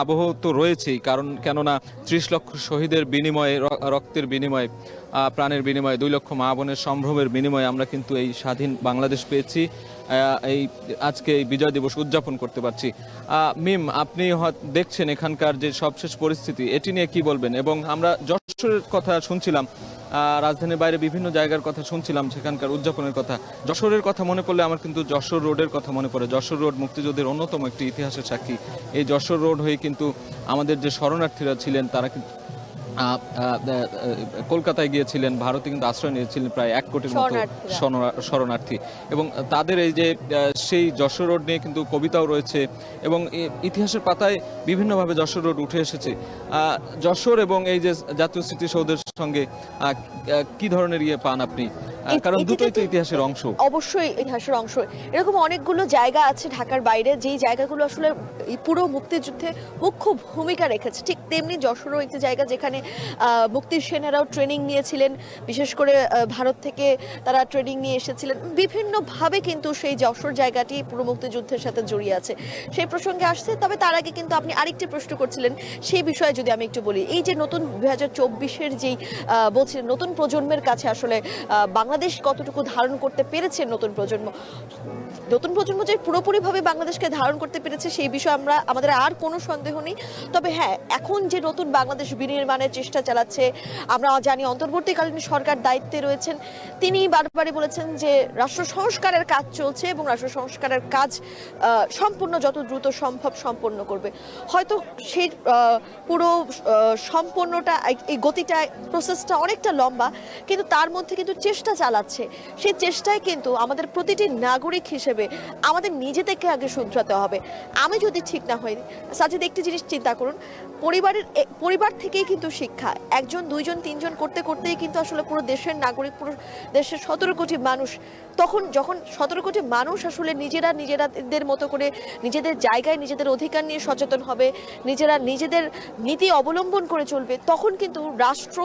S2: আবহ তো রয়েছেই, কারণ কেননা 30 লক্ষ শহীদের বিনিময়ে, রক্তের বিনিময়ে, প্রাণের বিনিময়ে, 2 লক্ষ মা বোনের সম্ভ্রমের বিনিময়ে আমরা কিন্তু এই স্বাধীন বাংলাদেশ পেয়েছি, এই আজকে এই বিজয় দিবস উদযাপন করতে পারছি। মিম, আপনি দেখছেন এখানকার যে সবশেষ পরিস্থিতি, এটি নিয়ে কি বলবেন? এবং আমরা যশোরের কথা শুনছিলাম, রাজধানীর বাইরে বিভিন্ন জায়গার কথা শুনছিলাম, সেখানকার উদযাপনের কথা। যশোরের কথা মনে পড়লে আমার কিন্তু যশোর রোডের কথা মনে পড়ে। যশোর রোড মুক্তিযুদ্ধের অন্যতম একটি ইতিহাসের সাক্ষী। এই যশোর রোড হয়ে কিন্তু আমাদের যে শরণার্থীরা ছিলেন তারা কিন্তু কলকাতায় গিয়েছিলেন, ভারতে কিন্তু আশ্রয় নিয়েছিলেন প্রায় 1 কোটির মতো শরণার্থী। এবং তাদের এই যে সেই যশোর রোড নিয়ে কিন্তু কবিতাও রয়েছে এবং ইতিহাসের পাতায় বিভিন্নভাবে যশোর রোড উঠে এসেছে। যশোর এবং এই যে জাতীয় স্মৃতিসৌধের সঙ্গে কি ধরনের পান আপনি? কারণ দুটোই তো ইতিহাসের অংশ।
S1: অবশ্যই ইতিহাসের অংশ। এরকম অনেকগুলো জায়গা আছে ঢাকার বাইরে যেই জায়গাগুলো আসলে পুরো মুক্তিযুদ্ধে মুখ্য ভূমিকা রেখেছে। ঠিক তেমনি যশোরও একটি জায়গা যেখানে মুক্তির সেনারাও ট্রেনিং নিয়েছিলেন, বিশেষ করে ভারত থেকে তারা ট্রেনিং নিয়ে এসেছিলেন। বিভিন্নভাবে কিন্তু সেই যশোর জায়গাটি পুরো মুক্তিযুদ্ধের সাথে জড়িয়ে আছে। সেই প্রসঙ্গে আসছে, তবে তার আগে কিন্তু আপনি আরেকটি প্রশ্ন করছিলেন, সেই বিষয়ে যদি আমি একটু বলি। এই যে নতুন 2024-এর যেই বলছিলেন নতুন প্রজন্মের কাছে আসলে বাংলাদেশ কতটুকু ধারণ করতে পেরেছে নতুন প্রজন্ম যে পুরোপুরিভাবে বাংলাদেশকে ধারণ করতে পেরেছে সেই বিষয়ে আমাদের আর কোনো সন্দেহ নেই। তবে হ্যাঁ, এখন যে নতুন বাংলাদেশ বিনির্মাণের চেষ্টা চালাচ্ছে, আমরা জানি অন্তর্বর্তীকালীন সরকার দায়িত্বে রয়েছেন, তিনি বারবারই বলেছেন যে রাষ্ট্র সংস্কারের কাজ চলছে এবং রাষ্ট্র সংস্কারের কাজ সম্পূর্ণ যত দ্রুত সম্ভব সম্পন্ন করবে। হয়তো সেই পুরো সম্পূর্ণটা, এই গতিটা, প্রসেসটা অনেকটা লম্বা, কিন্তু তার মধ্যে কিন্তু চেষ্টা চালাচ্ছে। সেই চেষ্টায় কিন্তু আমাদের প্রতিটি নাগরিক হিসেবে আমাদের নিজেদেরকে আগে শুধরাতে হবে। আমি যদি ঠিক না হই, সাজিদ, একটি জিনিস চিন্তা করুন, পরিবার থেকেই কিন্তু শিক্ষা। 1 জন 2 জন 3 জন করতে করতেই কিন্তু আসলে পুরো দেশের নাগরিক, পুরো দেশের 17 কোটি মানুষ, তখন যখন 17 কোটি মানুষ আসলে নিজেদের মতো করে নিজেদের জায়গায় নিজেদের অধিকার নিয়ে সচেতন হবে, নিজেদের নীতি অবলম্বন করে চলবে, তখন কিন্তু রাষ্ট্র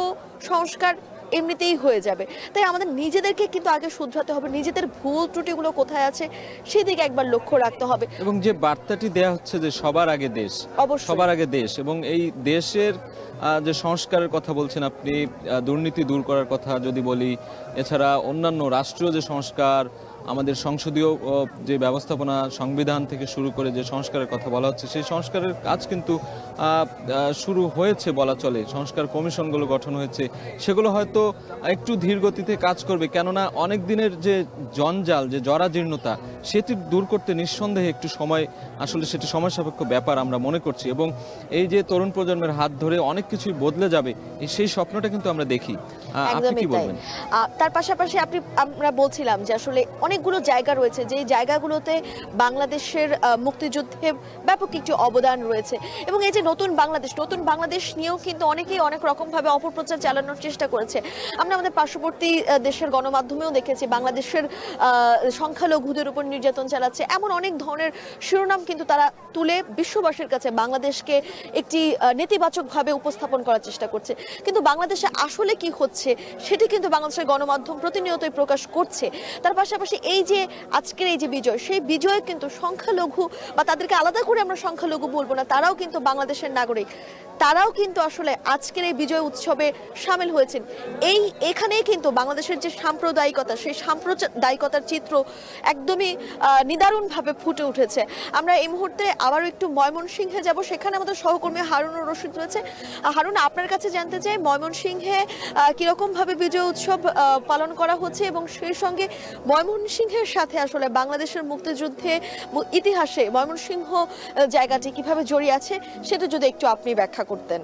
S1: সংস্কার এমনিতেই হয়ে যাবে। তাই আমাদের নিজেদেরকে কিন্তু আগে শুধরাতে হবে, নিজেদের ভুল ত্রুটিগুলো কোথায় আছে সেদিকে একবার লক্ষ্য রাখতে হবে।
S2: এবং যে বার্তাটি দেয়া হচ্ছে যে সবার আগে দেশ,
S1: অবশ্যই।
S2: সবার আগে দেশ, এবং এই দেশের যে সংস্কারের কথা বলছেন আপনি, দুর্নীতি দূর করার কথা যদি বলি, এছাড়া অন্যান্য রাষ্ট্রীয় যে সংস্কার, আমাদের সংসদীয় যে ব্যবস্থাপনা, সংবিধান থেকে শুরু করে যে সংস্কারের কথা বলা হচ্ছে, সেই সংস্কারের কাজ কিন্তু শুরু হয়েছে বলা চলে। সংস্কার কমিশনগুলো গঠন হয়েছে, সেগুলো হয়তো একটু ধীর গতিতে কাজ করবে, কেননা অনেক দিনের যে জঞ্জাল, যে জরাজীর্ণতা, সেটি দূর করতে নিঃসন্দেহে একটু সময়, আসলে সেটি সময় সাপেক্ষ ব্যাপার আমরা মনে করছি। এবং এই যে তরুণ প্রজন্মের হাত ধরে অনেক কিছুই বদলে যাবে, সেই স্বপ্নটা কিন্তু আমরা দেখি। আপনি
S1: একদমই
S2: কি
S1: তাই।
S2: বলবেন?
S1: তার পাশাপাশি আমরা বলছিলাম যে আসলে অনেকগুলো জায়গা রয়েছে, যে জায়গাগুলোতে বাংলাদেশের মুক্তিযুদ্ধে ব্যাপক একটি অবদান রয়েছে। এবং এই যে নতুন বাংলাদেশ নিয়েও কিন্তু অনেকেই অনেক রকমভাবে অপপ্রচার চালানোর চেষ্টা করেছে। আমরা আমাদের পার্শ্ববর্তী দেশের গণমাধ্যমেও দেখেছি বাংলাদেশের সংখ্যালঘুদের উপর নির্যাতন চালাচ্ছে, এমন অনেক ধরনের শিরোনাম কিন্তু তারা তুলে বিশ্ববাসীর কাছে বাংলাদেশকে একটি নেতিবাচকভাবে উপস্থাপন করার চেষ্টা করছে। কিন্তু বাংলাদেশে আসলে কি হচ্ছে সেটি কিন্তু বাংলাদেশের গণমাধ্যম প্রতিনিয়তই প্রকাশ করছে। তার পাশাপাশি এই যে আজকের এই যে বিজয়, সেই বিজয় কিন্তু সংখ্যালঘু, বা তাদেরকে আলাদা করে আমরা সংখ্যালঘু বলবো না, তারাও কিন্তু বাংলাদেশের নাগরিক, তারাও কিন্তু আসলে আজকের এই বিজয় উৎসবে সামিল হয়েছেন। এখানেই কিন্তু বাংলাদেশের যে সাম্প্রদায়িকতা, সেই সাম্প্রদায়িকতার চিত্র একদমই নিদারুণভাবে ফুটে উঠেছে। আমরা এই মুহূর্তে আবারও একটু ময়মনসিংহে যাব, সেখানে আমাদের সহকর্মী হারুনুর রশিদ রয়েছে। হারুন, আপনার কাছে জানতে চাই ময়মনসিংহে কিরকম ভাবে বিজয় উৎসব পালন করা হচ্ছে, এবং সেই সঙ্গে ময়মনসিংহের সাথে আসলে বাংলাদেশের মুক্তিযুদ্ধে ইতিহাসে ময়মনসিংহ জায়গাটি কিভাবে জড়িয়ে আছে সেটা যদি একটু আপনি ব্যাখ্যা করতেন।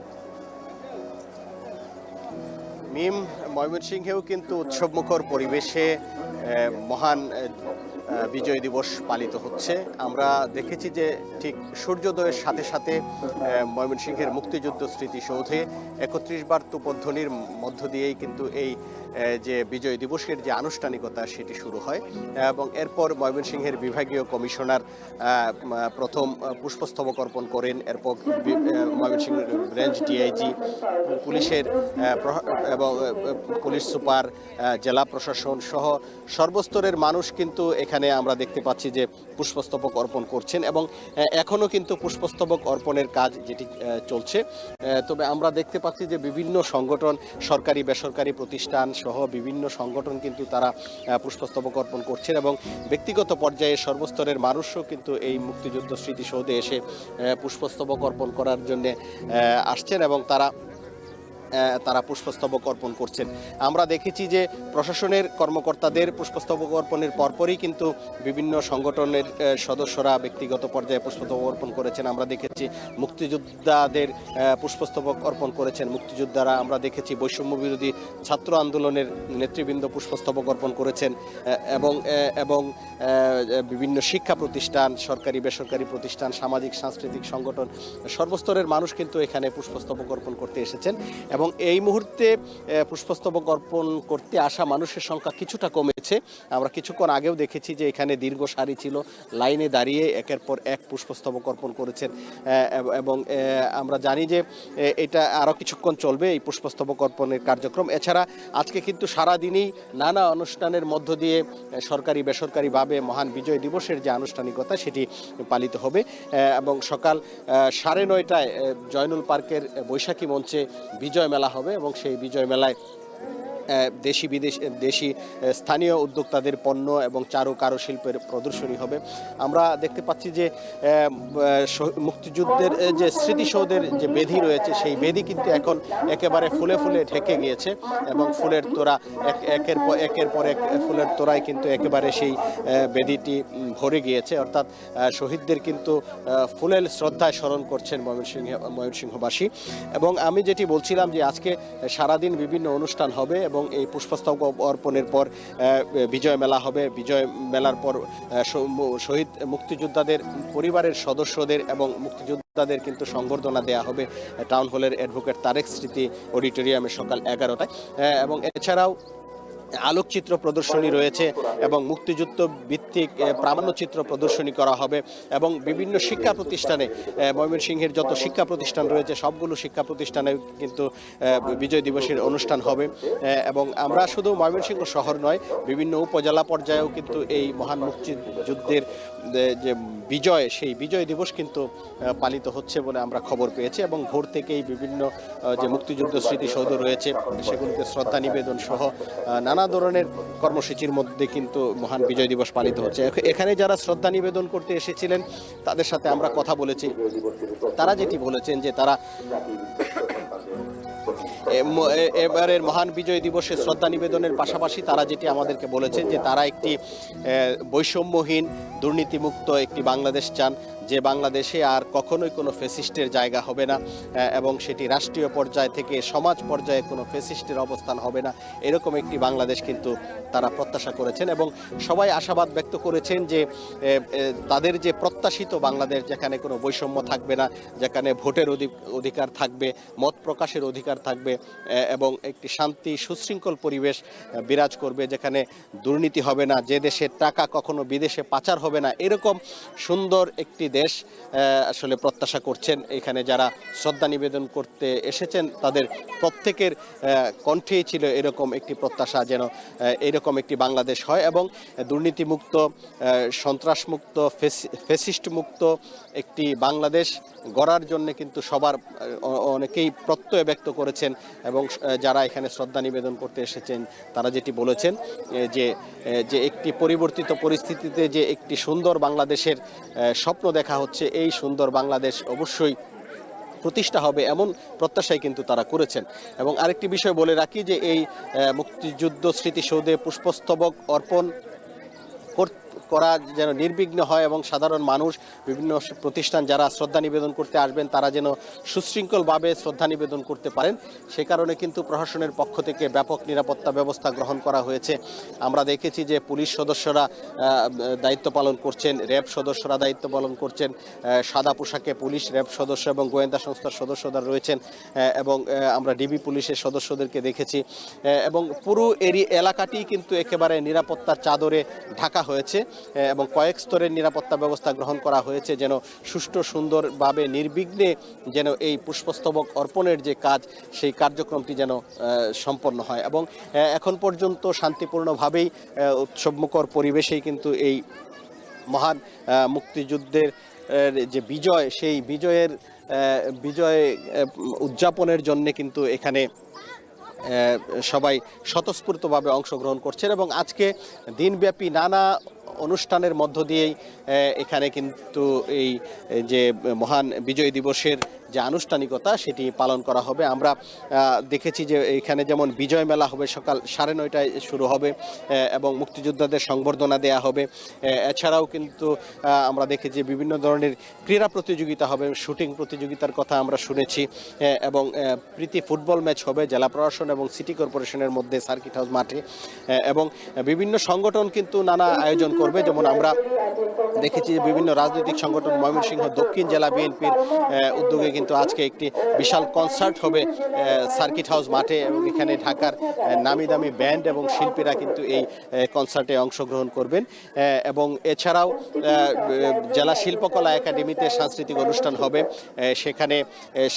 S6: মিম, ময়মনসিংহেও কিন্তু উৎসবমুখর পরিবেশে মহান বিজয় দিবস পালিত হচ্ছে। আমরা দেখেছি যে ঠিক সূর্যোদয়ের সাথে সাথে ময়মনসিংহের মুক্তিযুদ্ধ স্মৃতিসৌধে ৩১ বার তোপধ্বনির মধ্য দিয়েই কিন্তু এই যে বিজয় দিবসের যে আনুষ্ঠানিকতা সেটি শুরু হয়, এবং এরপর ময়মনসিংহের বিভাগীয় কমিশনার প্রথম পুষ্পস্তবক অর্পণ করেন। এরপর ময়মনসিংহ রেঞ্জ ডিআইজি, পুলিশের এবং পুলিশ সুপার, জেলা প্রশাসন সহ সর্বস্তরের মানুষ কিন্তু এখানে আমরা দেখতে পাচ্ছি যে পুষ্পস্তবক অর্পণ করছেন, এবং এখনও কিন্তু পুষ্পস্তবক অর্পণের কাজ যেটি চলছে। তবে আমরা দেখতে পাচ্ছি যে বিভিন্ন সংগঠন, সরকারি বেসরকারি প্রতিষ্ঠান সহ বিভিন্ন সংগঠন কিন্তু তারা পুষ্পস্তবক অর্পণ করছেন, এবং ব্যক্তিগত পর্যায়ে সর্বস্তরের মানুষও কিন্তু এই মুক্তিযুদ্ধ স্মৃতিসৌধে এসে পুষ্পস্তবক অর্পণ করার জন্য আসছেন, এবং তারা পুষ্পস্তবক অর্পণ করছেন। আমরা দেখেছি যে প্রশাসনের কর্মকর্তাদের পুষ্পস্তবক অর্পণের পরপরই কিন্তু বিভিন্ন সংগঠনের সদস্যরা ব্যক্তিগত পর্যায়ে পুষ্পস্তবক অর্পণ করেছেন। আমরা দেখেছি মুক্তিযোদ্ধাদের পুষ্পস্তবক অর্পণ করেছেন মুক্তিযোদ্ধারা। আমরা দেখেছি বৈষম্য বিরোধী ছাত্র আন্দোলনের নেতৃবৃন্দ পুষ্পস্তবক অর্পণ করেছেন, এবং বিভিন্ন শিক্ষা প্রতিষ্ঠান, সরকারি বেসরকারি প্রতিষ্ঠান, সামাজিক সাংস্কৃতিক সংগঠন, সর্বস্তরের মানুষ কিন্তু এখানে পুষ্পস্তবক অর্পণ করতে এসেছেন। এবং এই মুহূর্তে পুষ্পস্তবক অর্পণ করতে আসা মানুষের সংখ্যা কিছুটা কমেছে। আমরা কিছুক্ষণ আগেও দেখেছি যে এখানে দীর্ঘ সারি ছিল, লাইনে দাঁড়িয়ে একের পর এক পুষ্পস্তবক অর্পণ করেছেন, এবং আমরা জানি যে এটা আরও কিছুক্ষণ চলবে এই পুষ্পস্তবক অর্পণের কার্যক্রম। এছাড়া আজকে কিন্তু সারাদিনই নানা অনুষ্ঠানের মধ্য দিয়ে সরকারি বেসরকারিভাবে মহান বিজয় দিবসের যে আনুষ্ঠানিকতা সেটি পালিত হবে, এবং সকাল 9:30টায় জয়নুল পার্কের বৈশাখী মঞ্চে বিজয় মেলা হবে, এবং সেই বিজয় মেলায় দেশি স্থানীয় উদ্যোক্তাদের পণ্য এবং কারুশিল্পের প্রদর্শনী হবে। আমরা দেখতে পাচ্ছি যে মুক্তিযুদ্ধের যে স্মৃতিসৌধের যে বেদি রয়েছে সেই বেদি কিন্তু এখন একেবারে ফুলে ফুলে ঢেকে গিয়েছে, এবং ফুলের তোড়া একের পর এক ফুলের তোড়ায় কিন্তু একেবারে সেই বেদিটি ভরে গিয়েছে। অর্থাৎ শহীদদের কিন্তু ফুলের শ্রদ্ধায় স্মরণ করছেন ময়মনসিংহবাসী। এবং আমি যেটি বলছিলাম যে আজকে সারাদিন বিভিন্ন অনুষ্ঠান হবে, এবং এই পুষ্পস্তবক অর্পণের পর বিজয় মেলা হবে। বিজয় মেলার পর শহীদ মুক্তিযোদ্ধাদের পরিবারের সদস্যদের এবং মুক্তিযোদ্ধাদের কিন্তু সংবর্ধনা দেওয়া হবে টাউন হলের অ্যাডভোকেট তারেক স্মৃতি অডিটোরিয়ামে সকাল 11টায়। এবং এছাড়াও আলোকচিত্র প্রদর্শনী রয়েছে এবং মুক্তিযুদ্ধ ভিত্তিক প্রামাণ্যচিত্র প্রদর্শনী করা হবে এবং বিভিন্ন শিক্ষা প্রতিষ্ঠানে ময়মনসিংহের যত শিক্ষা প্রতিষ্ঠান রয়েছে সবগুলো শিক্ষা প্রতিষ্ঠানে কিন্তু বিজয় দিবসের অনুষ্ঠান হবে এবং আমরা শুধু ময়মনসিংহ শহর নয় বিভিন্ন উপজেলা পর্যায়েও কিন্তু এই মহান মুক্তিযুদ্ধের যে বিজয় সেই বিজয় দিবস কিন্তু পালিত হচ্ছে বলে আমরা খবর পেয়েছি এবং ভোর থেকেই বিভিন্ন যে মুক্তিযুদ্ধ স্মৃতিসৌধ রয়েছে সেগুলোতে শ্রদ্ধা নিবেদন সহ নানা ধরনের কর্মসূচির মধ্যে কিন্তু মহান বিজয় দিবস পালিত হচ্ছে। এখানে যারা শ্রদ্ধা নিবেদন করতে এসেছিলেন তাদের সাথে আমরা কথা বলেছি, তারা যেটি বলেছেন যে তারা এবারের মহান বিজয় দিবসে শ্রদ্ধা নিবেদনের পাশাপাশি তারা যেটি আমাদেরকে বলেছেন যে তারা একটি বৈষম্যহীন দুর্নীতিমুক্ত একটি বাংলাদেশ চান, যে বাংলাদেশে আর কখনোই কোনো ফ্যাসিস্টের জায়গা হবে না এবং সেটি রাষ্ট্রীয় পর্যায় থেকে সমাজ পর্যায়ে কোনো ফ্যাসিস্টের অবস্থান হবে না, এরকম একটি বাংলাদেশ কিন্তু তারা প্রত্যাশা করেছেন এবং সবাই আশাবাদ ব্যক্ত করেছেন যে তাদের যে প্রত্যাশিত বাংলাদেশ যেখানে কোনো বৈষম্য থাকবে না, যেখানে ভোটের অধিকার থাকবে, মত প্রকাশের অধিকার থাকবে এবং একটি শান্তি সুশৃঙ্খল পরিবেশ বিরাজ করবে, যেখানে দুর্নীতি হবে না, যে দেশের টাকা কখনো বিদেশে পাচার হবে না, এরকম সুন্দর একটি দেশ আসলে প্রত্যাশা করছেন। এখানে যারা শ্রদ্ধা নিবেদন করতে এসেছেন তাদের প্রত্যেকের কণ্ঠেই ছিল এরকম একটি প্রত্যাশা যেন এরকম একটি বাংলাদেশ হয় এবং দুর্নীতিমুক্ত, সন্ত্রাসমুক্ত, ফ্যাসিস্ট মুক্ত একটি বাংলাদেশ গড়ার জন্য কিন্তু সবার অনেকেই প্রত্যয় ব্যক্ত করেছেন এবং যারা এখানে শ্রদ্ধা নিবেদন করতে এসেছেন তারা যেটি বলেছেন যে একটি পরিবর্তিত পরিস্থিতিতে যে একটি সুন্দর বাংলাদেশের স্বপ্ন দেখা হচ্ছে, এই সুন্দর বাংলাদেশ অবশ্যই প্রতিষ্ঠা হবে এমন প্রত্যাশাই কিন্তু তারা করেছেন। এবং আরেকটি বিষয় বলে রাখি যে এই মুক্তিযুদ্ধ স্মৃতিসৌধে পুষ্পস্তবক অর্পণ করা যেন নির্বিঘ্ন হয় এবং সাধারণ মানুষ, বিভিন্ন প্রতিষ্ঠান যারা শ্রদ্ধা নিবেদন করতে আসবেন তারা যেন সুশৃঙ্খলভাবে শ্রদ্ধা নিবেদন করতে পারেন, সে কারণে কিন্তু প্রশাসনের পক্ষ থেকে ব্যাপক নিরাপত্তা ব্যবস্থা গ্রহণ করা হয়েছে। আমরা দেখেছি যে পুলিশ সদস্যরা দায়িত্ব পালন করছেন, র্যাব সদস্যরা দায়িত্ব পালন করছেন, সাদা পোশাকে পুলিশ, র্যাব সদস্য এবং গোয়েন্দা সংস্থার সদস্যরা রয়েছেন এবং আমরা ডিবি পুলিশের সদস্যদেরকে দেখেছি এবং পুরো এলাকাটি কিন্তু একেবারে নিরাপত্তার চাদরে ঢাকা হয়েছে এবং কয়েক স্তরের নিরাপত্তা ব্যবস্থা গ্রহণ করা হয়েছে যেন সুষ্ঠু সুন্দরভাবে নির্বিঘ্নে যেন এই পুষ্পস্তবক অর্পণের যে কাজ সেই কার্যক্রমটি যেন সম্পন্ন হয় এবং এখন পর্যন্ত শান্তিপূর্ণভাবেই উৎসবমুখর পরিবেশেই কিন্তু এই মহান মুক্তিযুদ্ধের যে বিজয় সেই বিজয় উদযাপনের জন্য কিন্তু এখানে সবাই স্বতঃস্ফূর্তভাবে অংশগ্রহণ করছেন এবং আজকে দিনব্যাপী নানা অনুষ্ঠানের মধ্য দিয়েই এখানে কিন্তু এই যে মহান বিজয় দিবসের যে আনুষ্ঠানিকতা সেটি পালন করা হবে। আমরা দেখেছি যে এখানে যেমন বিজয় মেলা হবে সকাল 9:30টায় শুরু হবে এবং মুক্তিযোদ্ধাদের সংবর্ধনা দেয়া হবে। এছাড়াও কিন্তু আমরা দেখেছি বিভিন্ন ধরনের ক্রীড়া প্রতিযোগিতা হবে, শুটিং প্রতিযোগিতার কথা আমরা শুনেছি এবং প্রীতি ফুটবল ম্যাচ হবে জেলা প্রশাসন এবং সিটি কর্পোরেশনের মধ্যে সার্কিট হাউস মাঠে এবং বিভিন্ন সংগঠন কিন্তু নানা আয়োজন করবে। যেমন আমরা দেখেছি যে বিভিন্ন রাজনৈতিক সংগঠন, ময়মনসিংহ দক্ষিণ জেলা বিএনপির উদ্যোগে কিন্তু আজকে একটি বিশাল কনসার্ট হবে সার্কিট হাউস মাঠে এবং এখানে ঢাকার নামি দামি ব্যান্ড এবং শিল্পীরা কিন্তু এই কনসার্টে অংশগ্রহণ করবেন এবং এছাড়াও জেলা শিল্পকলা একাডেমিতে সাংস্কৃতিক অনুষ্ঠান হবে, সেখানে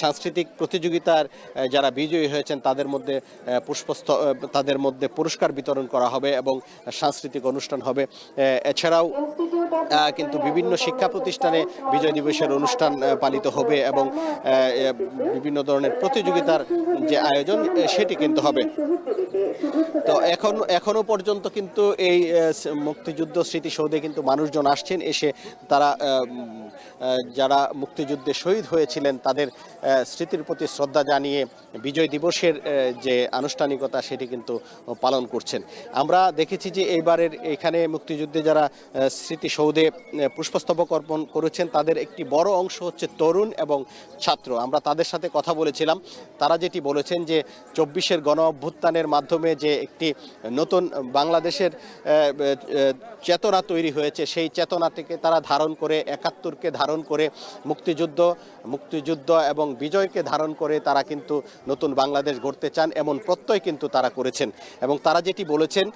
S6: সাংস্কৃতিক প্রতিযোগিতার যারা বিজয়ী হয়েছেন তাদের মধ্যে পুরস্কার বিতরণ করা হবে এবং সাংস্কৃতিক অনুষ্ঠান হবে। এছাড়াও কিন্তু বিভিন্ন শিক্ষা প্রতিষ্ঠানে বিজয় দিবসের অনুষ্ঠান পালিত হবে এবং বিভিন্ন ধরনের প্রতিযোগিতার যে আয়োজন সেটি কিন্তু হবে। তো এখনো পর্যন্ত কিন্তু এই মুক্তিযুদ্ধ স্মৃতিসৌধে কিন্তু মানুষজন আসছেন, এসে তারা যারা মুক্তিযুদ্ধে শহীদ হয়েছিলেন তাদের স্মৃতির প্রতি শ্রদ্ধা জানিয়ে বিজয় দিবসের যে আনুষ্ঠানিকতা সেটি কিন্তু পালন করছেন। আমরা দেখেছি যে এইবারের এখানে মুক্তিযুদ্ধে মুক্তিযুদ্ধে যারা স্মৃতিসৌধে পুষ্পস্তবক অর্পণ করেছেন তাদের একটি বড় অংশ হচ্ছে তরুণ এবং ছাত্র। আমরা তাদের সাথে কথা বলেছিলাম, তারা যেটি বলেছেন যে 24-এর গণ অভ্যুত্থানের মাধ্যমে যে একটি নতুন বাংলাদেশের চেতনা তৈরি হয়েছে, সেই চেতনাটিকে তারা ধারণ করে, 71-কে ধারণ করে, মুক্তিযুদ্ধ এবং বিজয়কে ধারণ করে তারা কিন্তু নতুন বাংলাদেশ গড়তে চান, এমন প্রত্যয় কিন্তু তারা করেছেন। এবং তারা যেটি বলেছেন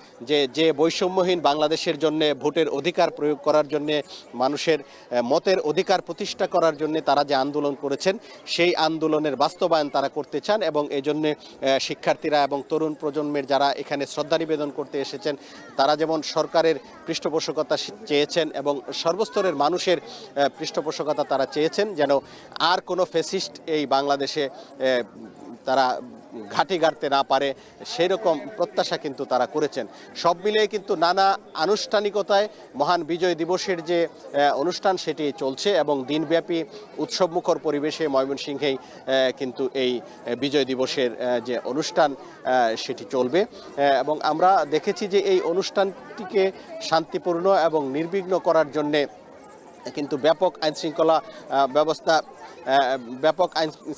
S6: যে বৈষম্যহীন বাংলাদেশের জন্য, ভোটের অধিকার প্রয়োগ করার জন্য, মানুষের মতের অধিকার প্রতিষ্ঠা করার জন্য তারা যে আন্দোলন করেছেন, সেই আন্দোলনের বাস্তবায়ন তারা করতে চান। এবং এই জন্যে শিক্ষার্থীরা এবং তরুণ প্রজন্মের যারা এখানে শ্রদ্ধা নিবেদন করতে এসেছেন, তারা যেমন সরকারের পৃষ্ঠপোষকতা চেয়েছেন এবং সর্বস্তরের মানুষের পৃষ্ঠপোষকতা তারা চেয়েছেন, যেন আর কোনো ফ্যাসিস্ট এই বাংলাদেশে তারা ঘাঁটি গাড়তে না পারে, সেই রকম প্রত্যাশা কিন্তু তারা করেছেন। সব মিলিয়ে কিন্তু নানা আনুষ্ঠানিকতায় মহান বিজয় দিবসের যে অনুষ্ঠান সেটি চলছে এবং দিনব্যাপী উৎসবমুখর পরিবেশে ময়মনসিংহেই কিন্তু এই বিজয় দিবসের যে অনুষ্ঠান সেটি চলবে। এবং আমরা দেখেছি যে এই অনুষ্ঠানটিকে শান্তিপূর্ণ এবং নির্বিঘ্ন করার জন্যে কিন্তু ব্যাপক আইন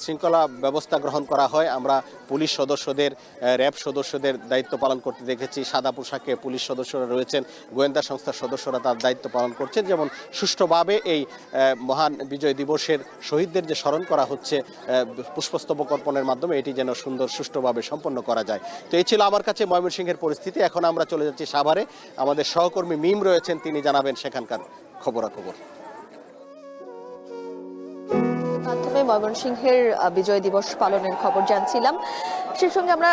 S6: শৃঙ্খলা ব্যবস্থা গ্রহণ করা হয়। আমরা পুলিশ সদস্যদের, র্যাব সদস্যদের দায়িত্ব পালন করতে দেখেছি। সাদা পোশাকে পুলিশ সদস্যরা রয়েছেন, গোয়েন্দা সংস্থার সদস্যরা তার দায়িত্ব পালন করছেন, যেমন সুষ্ঠুভাবে এই মহান বিজয় দিবসের শহীদদের যে স্মরণ করা হচ্ছে পুষ্পস্তবক অর্পণের মাধ্যমে, এটি যেন সুষ্ঠুভাবে সম্পন্ন করা যায়। তো এই ছিল আমার কাছে ময়মনসিংহের পরিস্থিতি। এখন আমরা চলে যাচ্ছি সাভারে। আমাদের সহকর্মী মিম রয়েছেন, তিনি জানাবেন সেখানকার খবরাখবর।
S1: মাধ্যমে ময়মনসিংহের বিজয় দিবস পালনের খবর জানছিলাম। সেই সঙ্গে আমরা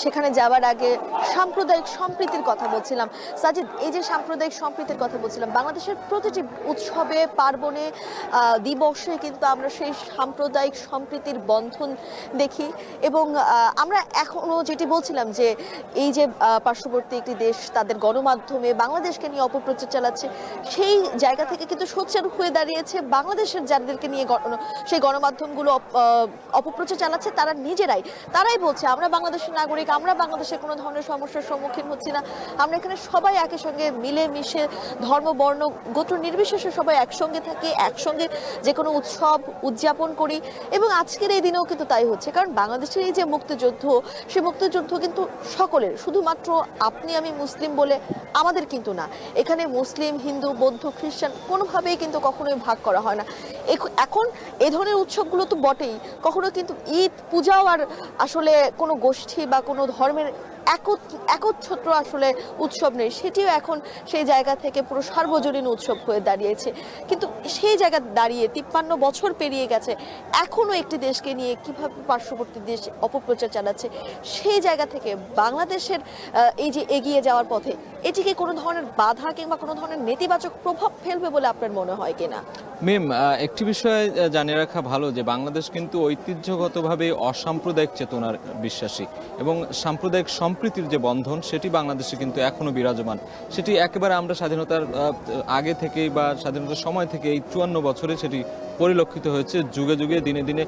S1: সেখানে যাওয়ার আগে সাম্প্রদায়িক সম্প্রীতির কথা বলছিলাম। সাজিদ, এই যে সাম্প্রদায়িক সম্প্রীতির কথা বলছিলাম, বাংলাদেশের প্রতিটি উৎসবে, পার্বণে, দিবসে কিন্তু আমরা সেই সাম্প্রদায়িক সম্প্রীতির বন্ধন দেখি। এবং আমরা এখনো যেটি বলছিলাম যে এই যে পার্শ্ববর্তী একটি দেশ তাদের গণমাধ্যমে বাংলাদেশকে নিয়ে অপপ্রচার চালাচ্ছে, সেই জায়গা থেকে কিন্তু সোচ্চার হয়ে দাঁড়িয়েছে বাংলাদেশের যাদেরকে নিয়ে সেই গণমাধ্যমগুলো অপপ্রচার চালাচ্ছে তারা নিজেরাই। তারাই বলছে আমরা বাংলাদেশের নাগরিক, আমরা বাংলাদেশে কোনো ধরনের সমস্যার সম্মুখীন হচ্ছি না, আমরা এখানে সবাই একই সঙ্গে মিলে মিশে ধর্ম, বর্ণ, গোত্র নির্বিশেষে সবাই একসঙ্গে থাকি, একসঙ্গে যে কোনো উৎসব উদযাপন করি। এবং আজকের এই দিনেও কিন্তু তাই হচ্ছে, কারণ বাংলাদেশের এই যে মুক্তিযুদ্ধ, সে মুক্তিযুদ্ধ কিন্তু সকলের, শুধুমাত্র আপনি আমি মুসলিম বলে আমাদের কিন্তু না। এখানে মুসলিম, হিন্দু, বৌদ্ধ, খ্রিস্টান কোনোভাবেই কিন্তু কখনোই ভাগ করা হয় না। এখন এই ধরনের উৎসবগুলো তো বটেই, কখনো কিন্তু ঈদ, পূজাও আর আসলে কোনো গোষ্ঠী বা কোনো ধর্মের একচ্ছত্র আসলে উৎসব নেই, সেটিও এখন সেই জায়গা থেকে পুরো সার্বজনীন উৎসব হয়ে দাঁড়িয়েছে। কিন্তু সেই জায়গা দাঁড়িয়ে 53 বছর পেরিয়ে গেছে, এখনো একটি দেশকে নিয়ে কিভাবে পার্শ্ববর্তী দেশ অপপ্রচার চালাচ্ছে, সেই জায়গা থেকে বাংলাদেশের এই যে এগিয়ে যাওয়ার পথে এটিকে কোনো ধরনের বাধা কিংবা কোনো ধরনের নেতিবাচক প্রভাব ফেলবে বলে আপনার মনে হয় কিনা?
S2: মিম, একটি বিষয় জানিয়ে রাখা ভালো যে বাংলাদেশ কিন্তু ঐতিহ্যগতভাবে অসাম্প্রদায়িক চেতনার বিশ্বাসী এবং সাম্প্রদায়িক সম্প্রীতির যে বন্ধন সেটি বাংলাদেশে কিন্তু এখনো বিরাজমান। সেটি একেবারে আমরা স্বাধীনতার আগে থেকেই বা স্বাধীনতার সময় থেকে এই 54 বছরে সেটি পরিলক্ষিত হয়েছে, যুগে যুগে, দিনে দিনে,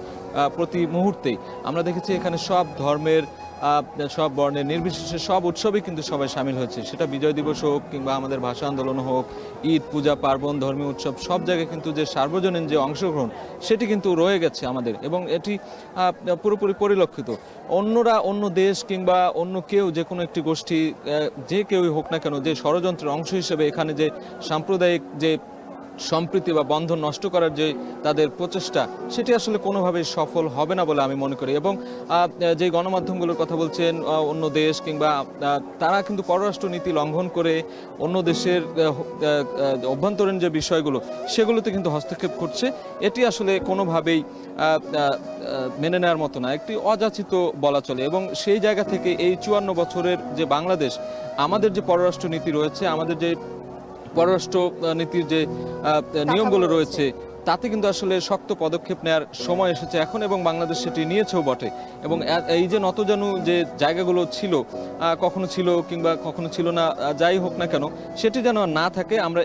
S2: প্রতি মুহূর্তেই। আমরা দেখেছি এখানে সব ধর্মের, সব বর্ণের নির্বিশেষে সব উৎসবে কিন্তু সবাই সামিল হয়েছে, সেটা বিজয় দিবস হোক কিংবা আমাদের ভাষা আন্দোলন হোক, ঈদ, পূজা, পার্বণ, ধর্মীয় উৎসব, সব জায়গায় কিন্তু যে সার্বজনীন যে অংশগ্রহণ সেটি কিন্তু রয়ে গেছে আমাদের, এবং এটি পুরোপুরি পরিলক্ষিত। অন্য দেশ কিংবা অন্য কেউ, যে কোনো একটি গোষ্ঠী, যে কেউই হোক না কেন, যে ষড়যন্ত্রের অংশ হিসেবে এখানে যে সাম্প্রদায়িক যে সম্প্রীতি বা বন্ধন নষ্ট করার যে তাদের প্রচেষ্টা, সেটি আসলে কোনোভাবেই সফল হবে না বলে আমি মনে করি। এবং যে গণমাধ্যমগুলোর কথা বলছেন, অন্য দেশ কিংবা তারা কিন্তু পররাষ্ট্র নীতি লঙ্ঘন করে অন্য দেশের অভ্যন্তরীণ যে বিষয়গুলো সেগুলোতে কিন্তু হস্তক্ষেপ করছে, এটি আসলে কোনোভাবেই মেনে নেওয়ার মতো না, একটি অযাচিত বলা চলে। এবং সেই জায়গা থেকে এই 54 বছরের যে বাংলাদেশ, আমাদের যে পররাষ্ট্র নীতি রয়েছে, আমাদের যে পররাষ্ট্র নীতির যে নিয়মগুলো রয়েছে, তাতে কিন্তু আসলে শক্ত পদক্ষেপ নেওয়ার সময় এসেছে এখন, এবং বাংলাদেশ সেটি নিয়েছেও বটে। এবং এই যে নতজানু যে জায়গাগুলো ছিল, কখনো ছিল কিংবা কখনো ছিল না, যাই হোক না কেন, সেটি যেন আর না থাকে, আমরা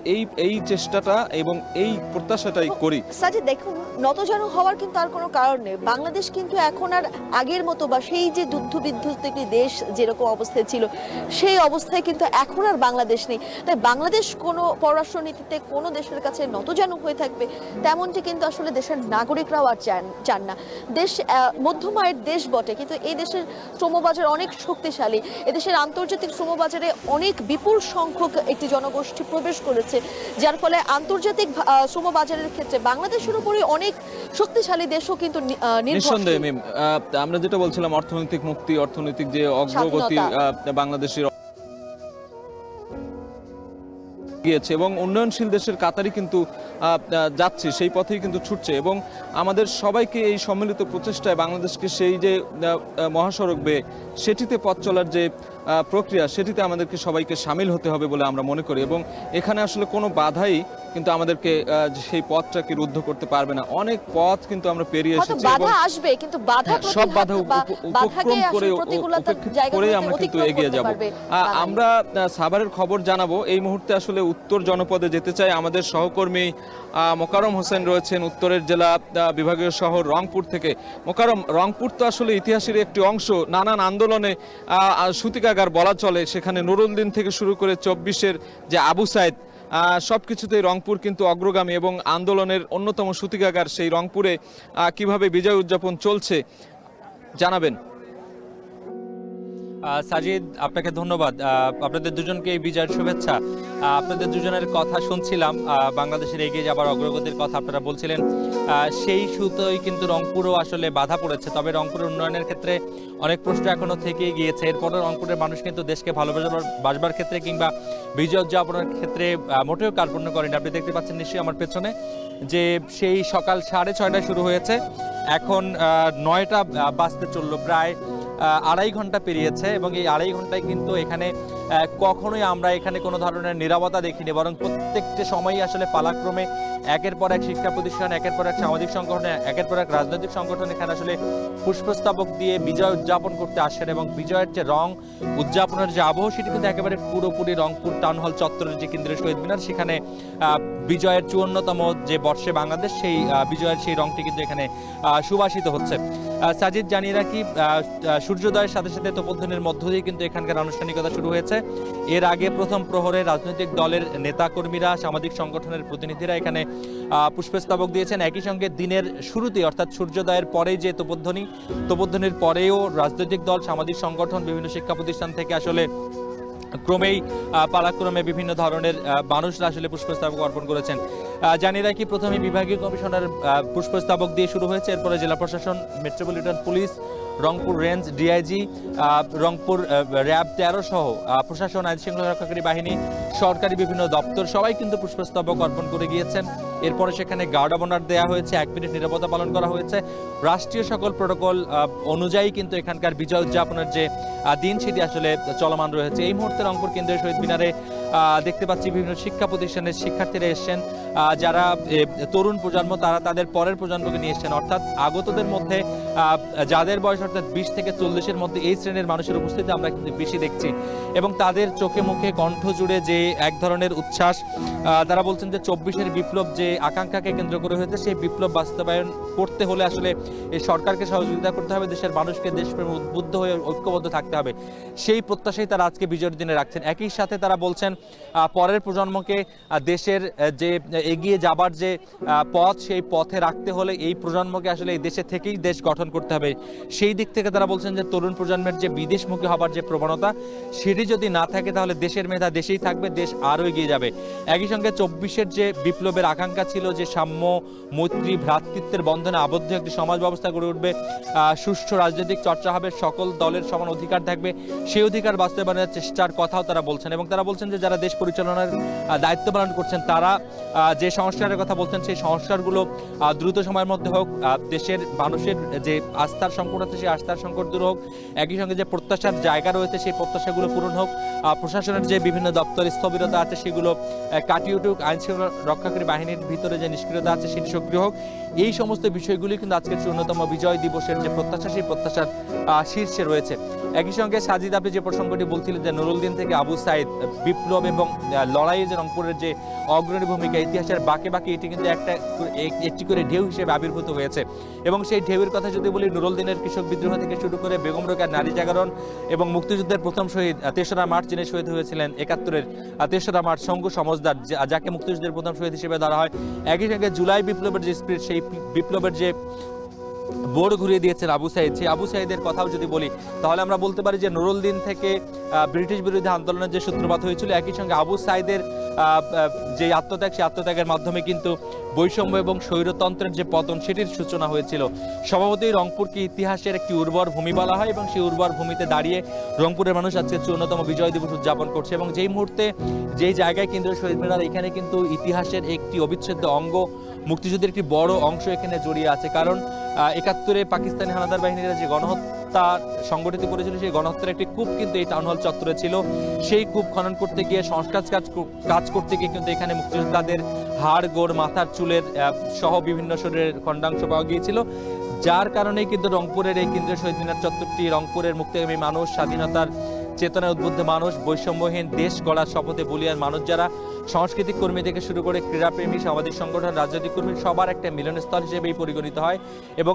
S2: এই চেষ্টাটা এবং এই প্রত্যাশাটাই করি।
S1: সাজিদ, দেখুন, নতজানু হওয়ার কিন্তু আর কোনো কারণ নেই। বাংলাদেশ কিন্তু এখন আর আগের মতো বা সেই যে যুদ্ধ বিধ্বস্ত একটি দেশ যেরকম অবস্থায় ছিল, সেই অবস্থায় কিন্তু এখন আর বাংলাদেশ নেই। তাই বাংলাদেশ কোনো পররাষ্ট্রনীতিতে কোনো দেশের কাছে নতজানু হয়ে থাকবে তেমনটি কিন্তু আসলে দেশের নাগরিকরাও আর চান না। দেশ মধ্যম আয়ের দেশ বটে, কিন্তু এই দেশের শ্রমবাজার অনেক শক্তিশালী। এদেশের আন্তর্জাতিক শ্রমবাজারে অনেক বিপুল সংখ্যক একটি জনগোষ্ঠী প্রবেশ করেছে, যার ফলে আন্তর্জাতিক শ্রমবাজারের ক্ষেত্রে বাংলাদেশের উপরই অনেক শক্তিশালী দেশও কিন্তু
S2: নিঃসন্দেহে মিম, আমরা যেটা বলছিলাম, অর্থনৈতিক মুক্তি, অর্থনৈতিক যে অগ্রগতি বাংলাদেশের গিয়েছে এবং উন্নয়নশীল দেশের কাতারই কিন্তু যাচ্ছে, সেই পথেই কিন্তু ছুটছে। এবং আমাদের সবাইকে এই সম্মিলিত প্রচেষ্টায় বাংলাদেশকে সেই যে মহাসড়ক বেয়ে সেটিতে পথ চলার যে প্রক্রিয়া, সেটিতে আমাদেরকে সবাইকে সামিল হতে হবে বলে আমরা মনে করি। এবং এখানে আসলে কোনো বাধাই কিন্তু আমাদেরকে সেই পথটাকে রুদ্ধ করতে পারবে না। অনেক পথ কিন্তু আমরা পেরিয়ে এসেছি,
S1: বাধা আসবে, কিন্তু
S2: সব বাধা উপক্রম করে আমরা কিন্তু এগিয়ে যাব। আমরা সাভারের খবর জানাবো। এই মুহূর্তে আসলে উত্তর জনপদে যেতে চাই। আমাদের সহকর্মী মোকাররম হোসেন রয়েছেন উত্তরের জেলা বিভাগীয় শহর রংপুর থেকে। মোকাররম, রংপুর তো আসলে ইতিহাসের একটি অংশ, নানান আন্দোলনে সূতিকাগার বলা চলে। সেখানে নুরুল-দিন থেকে শুরু করে 24-এর যে আবু সাইদ, সবকিছুতেই রংপুর কিন্তু অগ্রগামী এবং আন্দোলনের অন্যতম সূতিকাগার। সেই রংপুরে কিভাবে বিজয় উদযাপন চলছে জানাবেন।
S7: সাজিদ, আপনাকে ধন্যবাদ। আপনাদের দুজনকে এই বিজয়ের শুভেচ্ছা। আপনাদের দুজনের কথা শুনছিলাম, বাংলাদেশের এগিয়ে যাবার অগ্রগতির কথা আপনারা বলছিলেন। সেই সুতোই কিন্তু রংপুরও আসলে বাধা পড়েছে। তবে রংপুরের উন্নয়নের ক্ষেত্রে অনেক প্রশ্ন এখনো থেকেই গিয়েছে। এরপরে রংপুরের মানুষ কিন্তু দেশকে ভালোবাসবার ক্ষেত্রে কিংবা বিজয় উদযাপনের ক্ষেত্রে মোটেও কার্পণ্য করেন। আপনি দেখতে পাচ্ছেন নিশ্চয়ই আমার পেছনে যে সেই সকাল 6:30টায় শুরু হয়েছে, এখন 9টা বাজতে চললো, প্রায় 2.5 ঘন্টা পেরিয়েছে। এবং এই 2.5 ঘন্টায় কিন্তু এখানে কখনোই আমরা এখানে কোনো ধরনের নীরবতা দেখিনি, বরং প্রত্যেকটা সময়ই আসলে পালাক্রমে একের পর এক শিক্ষা প্রতিষ্ঠান, একের পর এক সামাজিক সংগঠন, একের পর এক রাজনৈতিক সংগঠন এখানে আসলে পুষ্পস্তবক দিয়ে বিজয় উদযাপন করতে আসেন। এবং বিজয়ের যে রং উদযাপনের যে আবহ, সেটি কিন্তু একেবারে পুরোপুরি রংপুর টাউন হল চত্বরের যে কেন্দ্রীয় শহীদ মিনার, সেখানে বিজয়ের 54তম যে বর্ষে বাংলাদেশ, সেই বিজয়ের সেই রংটি কিন্তু এখানে সুবাসিত হচ্ছে। সাজিদ, জানিয়ে রাখি, সূর্যোদয়ের সাথে সাথে তোপধ্বনির মধ্য দিয়ে কিন্তু এখানকার আনুষ্ঠানিকতা শুরু হয়েছে। এর আগে প্রথম প্রহরে রাজনৈতিক দলের নেতাকর্মীরা, সামাজিক সংগঠনের প্রতিনিধিরা এখানে পুষ্পস্তবক দিয়েছেন। একই সঙ্গে দিনের শুরুতেই অর্থাৎ সূর্যোদয়ের পরেই যে তোপধ্বনির পরেও রাজনৈতিক দল, সামাজিক সংগঠন, বিভিন্ন শিক্ষা প্রতিষ্ঠান থেকে আসলে ক্রমেই পালাক্রমে বিভিন্ন ধরনের মানুষরা আসলে পুষ্পস্তবক অর্পণ করেছেন। জানিয়ে রাখি, প্রথমে বিভাগীয় কমিশনার পুষ্পস্তবক দিয়ে শুরু হয়েছে, এরপরে জেলা প্রশাসন, metropolitan police, Rangpur range DIG, Rangpur RAB 13 সহ প্রশাসন, আইন শৃঙ্খলা রক্ষাকারী বাহিনী, সরকারি বিভিন্ন দপ্তর সবাই কিন্তু পুষ্পস্তবক অর্পণ করে গিয়েছেন। এরপরে সেখানে গার্ড অব অনার দেওয়া হয়েছে, 1 মিনিট নীরবতা পালন করা হয়েছে। রাষ্ট্রীয় সকল প্রোটোকল অনুযায়ী কিন্তু এখানকার বিজয় উদযাপনের যে দিন, সেটি আসলে চলমান রয়েছে। এই মুহূর্তে রংপুর কেন্দ্রীয় শহীদ মিনারে দেখতে পাচ্ছি বিভিন্ন শিক্ষা প্রতিষ্ঠানের শিক্ষার্থীরা এসছেন, যারা তরুণ প্রজন্ম, তারা তাদের পরের প্রজন্মকে নিয়ে এসছেন। অর্থাৎ আগতদের মধ্যে যাদের বয়স অর্থাৎ 20 থেকে 40-এর মধ্যে এই শ্রেণীর মানুষের উপস্থিতি আমরা কিন্তু বেশি দেখছি। এবং তাদের চোখে মুখে কণ্ঠ জুড়ে যে এক ধরনের উচ্ছ্বাস, তারা বলছেন যে 24-এর বিপ্লব যে আকাঙ্ক্ষাকে কেন্দ্র করে হয়েছে, সেই বিপ্লব বাস্তবায়ন করতে হলে আসলে এই সরকারকে সহযোগিতা করতে হবে, দেশের মানুষকে দেশপ্রেমে উদ্বুদ্ধ হয়ে ঐক্যবদ্ধ থাকতে হবে। সেই প্রত্যাশাই তারা আজকে বিজয়ের দিনে রাখছেন। একই সাথে তারা বলছেন পরের প্রজন্মকে দেশের যে এগিয়ে যাবার যে পথ, সেই পথে রাখতে হলে এই প্রজন্মকে আসলে এই দেশে থেকেই দেশ গঠন করতে হবে। সেই দিক থেকে তারা বলছেন যে তরুণ প্রজন্মের যে বিদেশমুখী হবার যে প্রবণতা, সেটি যদি না থাকে তাহলে দেশের মেধা দেশেই থাকবে, দেশ আরও এগিয়ে যাবে। একই সঙ্গে 24-এর যে বিপ্লবের আকাঙ্ক্ষা ছিল যে সাম্য, মৈত্রী, ভ্রাতৃত্বের বন্ধনে আবদ্ধ একটি সমাজ ব্যবস্থা গড়ে উঠবে, সুষ্ঠু রাজনৈতিক চর্চা হবে, সকল দলের সমান অধিকার থাকবে, সেই অধিকার বাস্তবায়নের চেষ্টার কথাও তারা বলছেন। এবং তারা বলছেন যে যারা দেশ পরিচালনার দায়িত্ব পালন করছেন, তারা যে সংস্কারের কথা বলছেন, সেই সংস্কারগুলো দ্রুত সময়ের মধ্যে হোক, দেশের মানুষের যে যে আস্থার সংকট আছে সেই আস্থার সংকট দূর হোক, একই সঙ্গে যে প্রত্যাশার জায়গা রয়েছে সেই প্রত্যাশাগুলো পূরণ হোক, প্রশাসনের যে বিভিন্ন দপ্তর স্থবিরতা আছে সেগুলো কাটিয়ে উঠুক, আইনশৃঙ্খলা রক্ষাকারী বাহিনীর ভিতরে যে নিষ্ক্রিয়তা আছে সেটি সক্রিয় হোক। এই সমস্ত বিষয়গুলি কিন্তু আজকের 54তম বিজয় দিবসের যে প্রত্যাশা সেই প্রত্যাশার শীর্ষে রয়েছে। একই সঙ্গে সাজিদ, আপনি যে প্রসঙ্গটি বলছিলেন যে নুরুল দিন থেকে আবু সাইদ, বিপ্লব এবং লড়াইয়ের যে রংপুরের যে অগ্রণী ভূমিকা, ইতিহাসের বাঁকে বাঁকে এটি কিন্তু একটি করে ঢেউ হিসেবে আবির্ভূত হয়েছে। এবং সেই ঢেউয়ের কথা যদি বলি, নুরুল দিনের কৃষক বিদ্রোহ থেকে শুরু করে বেগম রোকেয়ার নারী জাগরণ এবং মুক্তিযুদ্ধের প্রথম শহীদ ৩রা মার্চ যিনি শহীদ হয়েছিলেন ৭১-এর ৩রা মার্চ, শঙ্কু সমজদার, যাকে মুক্তিযুদ্ধের প্রথম শহীদ হিসেবে ধরা হয়। একই সঙ্গে জুলাই বিপ্লবের যে স্পিরিট, সেই বিপ্লবের যে বোর্ড ঘুরিয়ে দিয়েছেন আবু সাইদ, সেই আবু সাইদের কথাও যদি বলি তাহলে আমরা বলতে পারি যে নুরুল দিন থেকে ব্রিটিশ বিরোধী আন্দোলনের যে সূত্রপাত হয়েছিল, একই সঙ্গে আবু সাইদের যে আত্মত্যাগ, সেই আত্মত্যাগের মাধ্যমে কিন্তু বৈষম্য এবং স্বৈরতন্ত্রের যে পতন সেটির সূচনা হয়েছিল। স্বভাবতই রংপুরকে ইতিহাসের একটি উর্বর ভূমি বলা হয় এবং সেই উর্বর ভূমিতে দাঁড়িয়ে রংপুরের মানুষ আজকে 54তম বিজয় দিবস উদযাপন করছে। এবং যেই মুহূর্তে যেই জায়গায় কেন্দ্রীয় শহীদ মিনার, এখানে কিন্তু ইতিহাসের একটি অবিচ্ছেদ্য অঙ্গ, মুক্তিযুদ্ধের একটি বড় অংশ এখানে জড়িয়ে আছে। কারণ ৭১-এ পাকিস্তানি হানাদার বাহিনীরা যে গণহত্যা সংগঠিত করেছিল, সেই গণহত্যার একটি কূপ কিন্তু এই টাউন হল চত্বরে ছিল। সেই কূপ খনন করতে গিয়ে, সংস্কার কাজ করতে গিয়ে কিন্তু এখানে মুক্তিযোদ্ধাদের হাড়, গোড়, মাথার চুলের সহ বিভিন্ন শরীরের খণ্ডাংশ পাওয়া গিয়েছিল। যার কারণেই কিন্তু রংপুরের এই কেন্দ্রীয় শহীদ মিনার চত্বরটি রংপুরের মুক্তিকামী মানুষ, স্বাধীনতার চেতনায় উদ্বুদ্ধ মানুষ, বৈষম্যহীন দেশ গড়ার শপথে বলিয়ান মানুষ যারা, সাংস্কৃতিক কর্মী থেকে শুরু করে ক্রীড়াপ্রেমী, সামাজিক সংগঠন, রাজনৈতিক কর্মী, সবার একটা মিলনস্থল হিসেবেই পরিগণিত হয়। এবং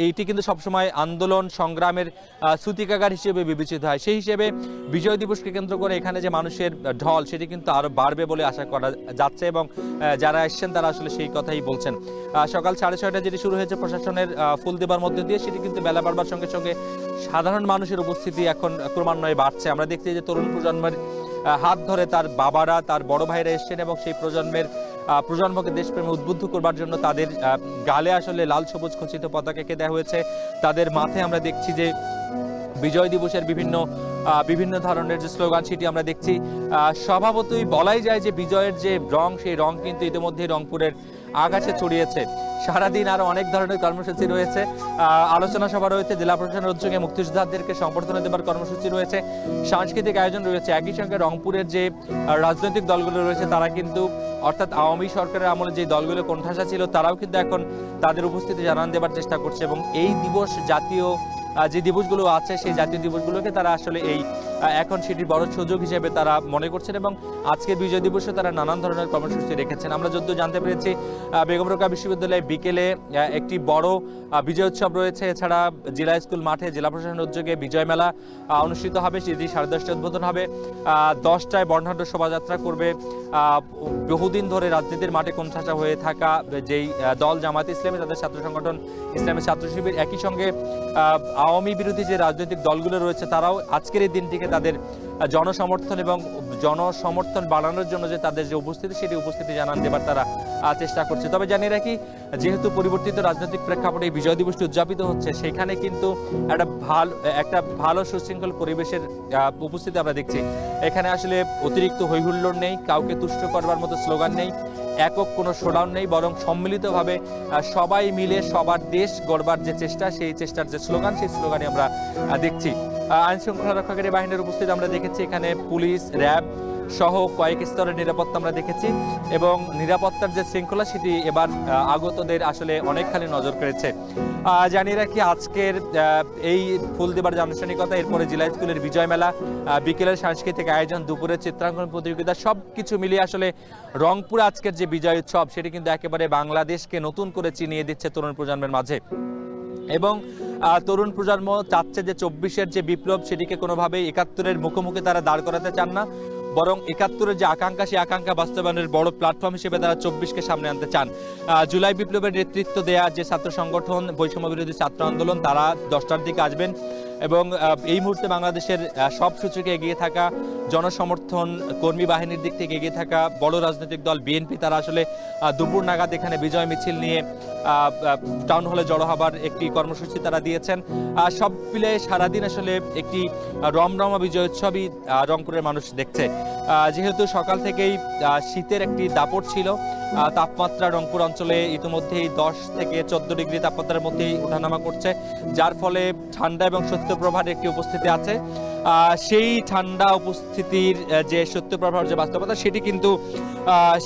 S7: এটি কিন্তু সবসময় আন্দোলন সংগ্রামের সূতিকাগার হিসেবে বিবেচিত হয়। সেই হিসেবে বিজয় দিবসকে কেন্দ্র করে এখানে যে মানুষের ঢল, সেটি কিন্তু আরো বাড়বে বলে আশা করা যাচ্ছে এবং যারা এসছেন তারা আসলে সেই কথাই বলছেন। সকাল 6:30 যেটি শুরু হয়েছে প্রশাসনের ফুল দেবার মধ্যে দিয়ে, সেটি কিন্তু বেলা বাড়বার সঙ্গে সঙ্গে সাধারণ মানুষের উপস্থিতি এখন ক্রমান্বয়ে বাড়ছে। আমরা দেখছি যে তরুণ প্রজন্মের হাত ধরে তার বাবারা, তার বড় ভাইরা এসছেন এবং সেই প্রজন্মকে দেশপ্রেমে উদ্বুদ্ধ করবার জন্য তাদের গালে আসলে লাল সবুজ খচিত পতাকা এঁকে দেওয়া হয়েছে। তাদের মাথায় আমরা দেখছি যে বিজয় দিবসের বিভিন্ন ধরনের যে স্লোগান, সেটি আমরা দেখছি। স্বভাবতই বলাই যায় যে বিজয়ের যে রং, সেই রং কিন্তু ইতিমধ্যে রংপুরের আকাশে ছড়িয়েছে। সারাদিন আরো অনেক ধরনের কর্মসূচি রয়েছে, আলোচনা সভা রয়েছে, জেলা প্রশাসনের উদ্যোগে মুক্তিযোদ্ধাদেরকে সম্বর্ধনা দেবার কর্মসূচি রয়েছে, সাংস্কৃতিক আয়োজন রয়েছে। একই সঙ্গে রংপুরের যে রাজনৈতিক দলগুলো রয়েছে তারা কিন্তু, অর্থাৎ আওয়ামী সরকারের আমলে যে দলগুলো কোণঠাসা ছিল, তারাও কিন্তু এখন তাদের উপস্থিতি জানান দেবার চেষ্টা করছে। এবং এই দিবস, জাতীয় যে দিবসগুলো আছে, সেই জাতীয় দিবসগুলোকে তারা আসলে এখন সেটির বড় সুযোগ হিসেবে তারা মনে করছেন এবং আজকের বিজয় দিবসে তারা নানান ধরনের কর্মসূচি রেখেছেন। আমরা যদিও জানতে পেরেছি বেগম রোকেয়া বিশ্ববিদ্যালয়ে বিকেলে একটি বড় বিজয় উৎসব রয়েছে। এছাড়া জেলা স্কুল মাঠে জেলা প্রশাসনের উদ্যোগে বিজয় মেলা অনুষ্ঠিত হবে, সেটি 10:30টায় উদ্বোধন হবে। 10টায় বর্ণাঢ্য শোভাযাত্রা করবে বহুদিন ধরে রাজনীতির মাঠে কোণঠাসা হয়ে থাকা যেই দল জামায়াতে ইসলামী, তাদের ছাত্র সংগঠন ইসলামী ছাত্র শিবির, একই সঙ্গে আওয়ামী বিরোধী যে রাজনৈতিক দলগুলো রয়েছে, তারাও আজকের এই দিনটিকে তাদের জনসমর্থন এবং জনসমর্থন বাড়ানোর জন্য যে তাদের যে উপস্থিতি, সেটি উপস্থিতি জানান দেবার তারা চেষ্টা করছে। তবে জানিয়ে রাখি, যেহেতু পরিবর্তিত রাজনৈতিক প্রেক্ষাপটে এই বিজয় দিবসটি উদযাপিত হচ্ছে, সেখানে কিন্তু একটা ভালো সুশৃঙ্খল পরিবেশের উপস্থিতি আমরা দেখছি। এখানে আসলে অতিরিক্ত হৈহুল্লোড় নেই, কাউকে তুষ্ট করবার মতো স্লোগান নেই, একক কোনো শোডাউন নেই, বরং সম্মিলিতভাবে সবাই মিলে সবার দেশ গড়বার যে চেষ্টা, সেই চেষ্টার যে স্লোগান, সেই স্লোগানই আমরা দেখছি। আইন শৃঙ্খলা রক্ষাকারী বাহিনীর উপস্থিতি আমরা দেখেছি, এখানে পুলিশ, র্যাব সহ কয়েক স্তরের নিরাপত্তা আমরা দেখেছি এবং নিরাপত্তার যে শৃঙ্খলা, সেটি এবার আগতদের আসলে অনেকখানি নজর কেড়েছে। জানিয়ে রাখি, আজকের এই ফুল দেবার যে আনুষ্ঠানিকতা, এরপরে জেলা স্কুলের বিজয় মেলা, বিকেলের সাংস্কৃতিক আয়োজন, দুপুরের চিত্রাঙ্কন প্রতিযোগিতা, সব কিছু মিলিয়ে আসলে রংপুর আজকের যে বিজয় উৎসব, সেটি কিন্তু একেবারে বাংলাদেশকে নতুন করে চিনিয়ে দিচ্ছে তরুণ প্রজন্মের মাঝে। এবং তরুণ প্রজন্ম চাচ্ছে যে 24-এর যে বিপ্লব, সেটিকে কোনোভাবেই 71-এর মুখোমুখি তারা দাঁড় করাতে চান না, বরং 71-এর যে আকাঙ্ক্ষা, সেই আকাঙ্ক্ষা বাস্তবায়নের বড় প্ল্যাটফর্ম হিসেবে তারা 24-কে সামনে আনতে চান। জুলাই বিপ্লবের নেতৃত্ব দেয়া যে ছাত্র সংগঠন বৈষম্য বিরোধী ছাত্র আন্দোলন, তারা 10টার দিকে আসবেন এবং এই মুহূর্তে বাংলাদেশের সব সূচকে এগিয়ে থাকা জনসমর্থন কর্মী বাহিনীর দিক থেকে এগিয়ে থাকা বড় রাজনৈতিক দল বিএনপি তারা আসলে দুপুর নাগাদ এখানে বিজয় মিছিল নিয়ে টাউন হলে জড়ো হবার একটি কর্মসূচি তারা দিয়েছেন। সব মিলে সারাদিন আসলে একটি রমরমা বিজয় উৎসবই রংপুরের মানুষ দেখছে। যেহেতু সকাল থেকেই শীতের একটি দাপট ছিল, তাপমাত্রা রংপুর অঞ্চলে ইতিমধ্যেই 10 থেকে 14 ডিগ্রি তাপমাত্রার মধ্যেই ওঠানামা করছে, যার ফলে ঠান্ডা এবং শৈত্যপ্রবাহের একটি উপস্থিতি আছে। সেই ঠান্ডা উপস্থিতির যে শৈত্যপ্রবাহের যে বাস্তবতা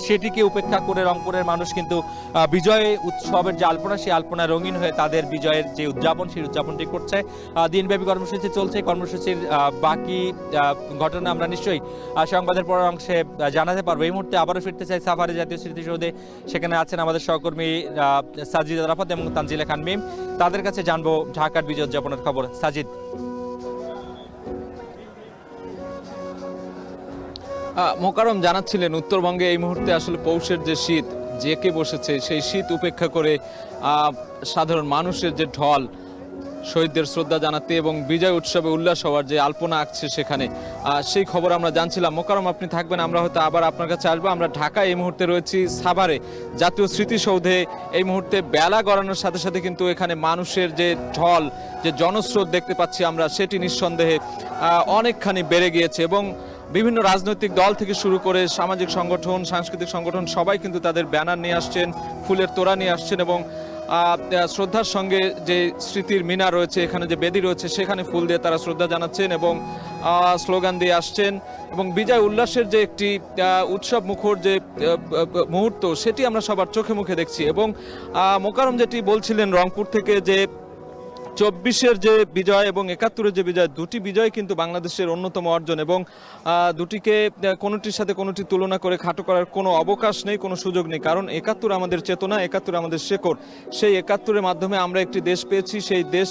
S7: সেটিকে উপেক্ষা করে রংপুরের মানুষ কিন্তু বিজয় উৎসবের যে আলপনা, সেই আলপনা রঙিন হয়ে তাদের বিজয়ের যে উদযাপন, সেই উদযাপনটি করছে। দিনব্যাপী কর্মসূচি চলছে। কর্মসূচির বাকি ঘটনা আমরা নিশ্চয়ই সংবাদের পরের অংশে জানাতে পারবো। এই মুহূর্তে আবারও ফিরতে চাই সাভারে জাতীয় স্মৃতিসৌধে। সেখানে আছেন আমাদের সহকর্মী সাজিদ রাফাত এবং তানজিলা খান মিম। তাদের কাছে জানবো ঢাকার বিজয় উদযাপনের খবর। সাজিদ।
S2: মোকাররম জানাচ্ছিলেন উত্তরবঙ্গে এই মুহূর্তে আসলে পৌষের যে শীত জেঁকে বসেছে, সেই শীত উপেক্ষা করে সাধারণ মানুষের যে ঢল শহীদদের শ্রদ্ধা জানাতে এবং বিজয় উৎসবে উল্লাস হওয়ার যে আলপনা আঁকছে সেখানে, সেই খবর আমরা জানছিলাম। মোকাররম আপনি থাকবেন, আমরা হয়তো আবার আপনার কাছে আসবো। আমরা ঢাকায় এই মুহূর্তে রয়েছি সাভারে জাতীয় স্মৃতিসৌধে। এই মুহূর্তে বেলা গড়ানোর সাথে সাথে কিন্তু এখানে মানুষের যে ঢল, যে জনস্রোত দেখতে পাচ্ছি আমরা, সেটি নিঃসন্দেহে অনেকখানি বেড়ে গিয়েছে এবং বিভিন্ন রাজনৈতিক দল থেকে শুরু করে সামাজিক সংগঠন, সাংস্কৃতিক সংগঠন সবাই কিন্তু তাদের ব্যানার নিয়ে আসছেন, ফুলের তোড়া নিয়ে আসছেন এবং শ্রদ্ধার সঙ্গে যে স্মৃতির মিনার রয়েছে, এখানে যে বেদি রয়েছে, সেখানে ফুল দিয়ে তারা শ্রদ্ধা জানাচ্ছেন এবং স্লোগান দিয়ে আসছেন এবং বিজয় উল্লাসের যে একটি উৎসব মুখর যে মুহূর্ত, সেটি আমরা সবার চোখে মুখে দেখছি। এবং মোকাররম যেটি বলছিলেন রংপুর থেকে, যে 24-এর যে বিজয় এবং 71-এর যে বিজয়, দুটি বিজয় কিন্তু বাংলাদেশের অন্যতম অর্জন এবং দুটিকে কোনোটির সাথে কোনোটি তুলনা করে খাটো করার কোনো অবকাশ নেই, কোনো সুযোগ নেই। কারণ 71 আমাদের চেতনা, 71 আমাদের শেকড়। সেই 71-এর মাধ্যমে আমরা একটি দেশ পেয়েছি। সেই দেশ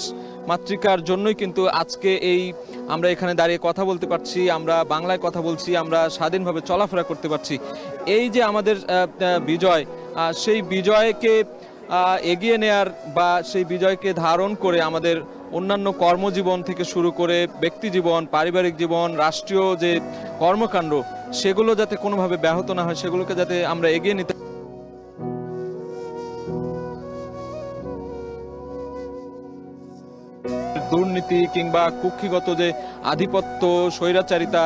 S2: মাতৃকার জন্যই কিন্তু আজকে আমরা এখানে দাঁড়িয়ে কথা বলতে পারছি, আমরা বাংলায় কথা বলছি, আমরা স্বাধীনভাবে চলাফেরা করতে পারছি। এই যে আমাদের বিজয়, সেই বিজয়কে এগিয়ে নেয়ার বা সেই বিজয়কে ধারণ করে আমাদের অন্যান্য কর্মজীবন থেকে শুরু করে ব্যক্তি জীবন, পারিবারিক জীবন, রাষ্ট্রীয় যে কর্মকাণ্ড, সেগুলো যাতে কোনোভাবে ব্যাহত না হয়, সেগুলোকে যাতে আমরা এগিয়ে নিতে দুর্নীতি কিংবা কুক্ষিগত যে আধিপত্য, স্বৈরাচারিতা,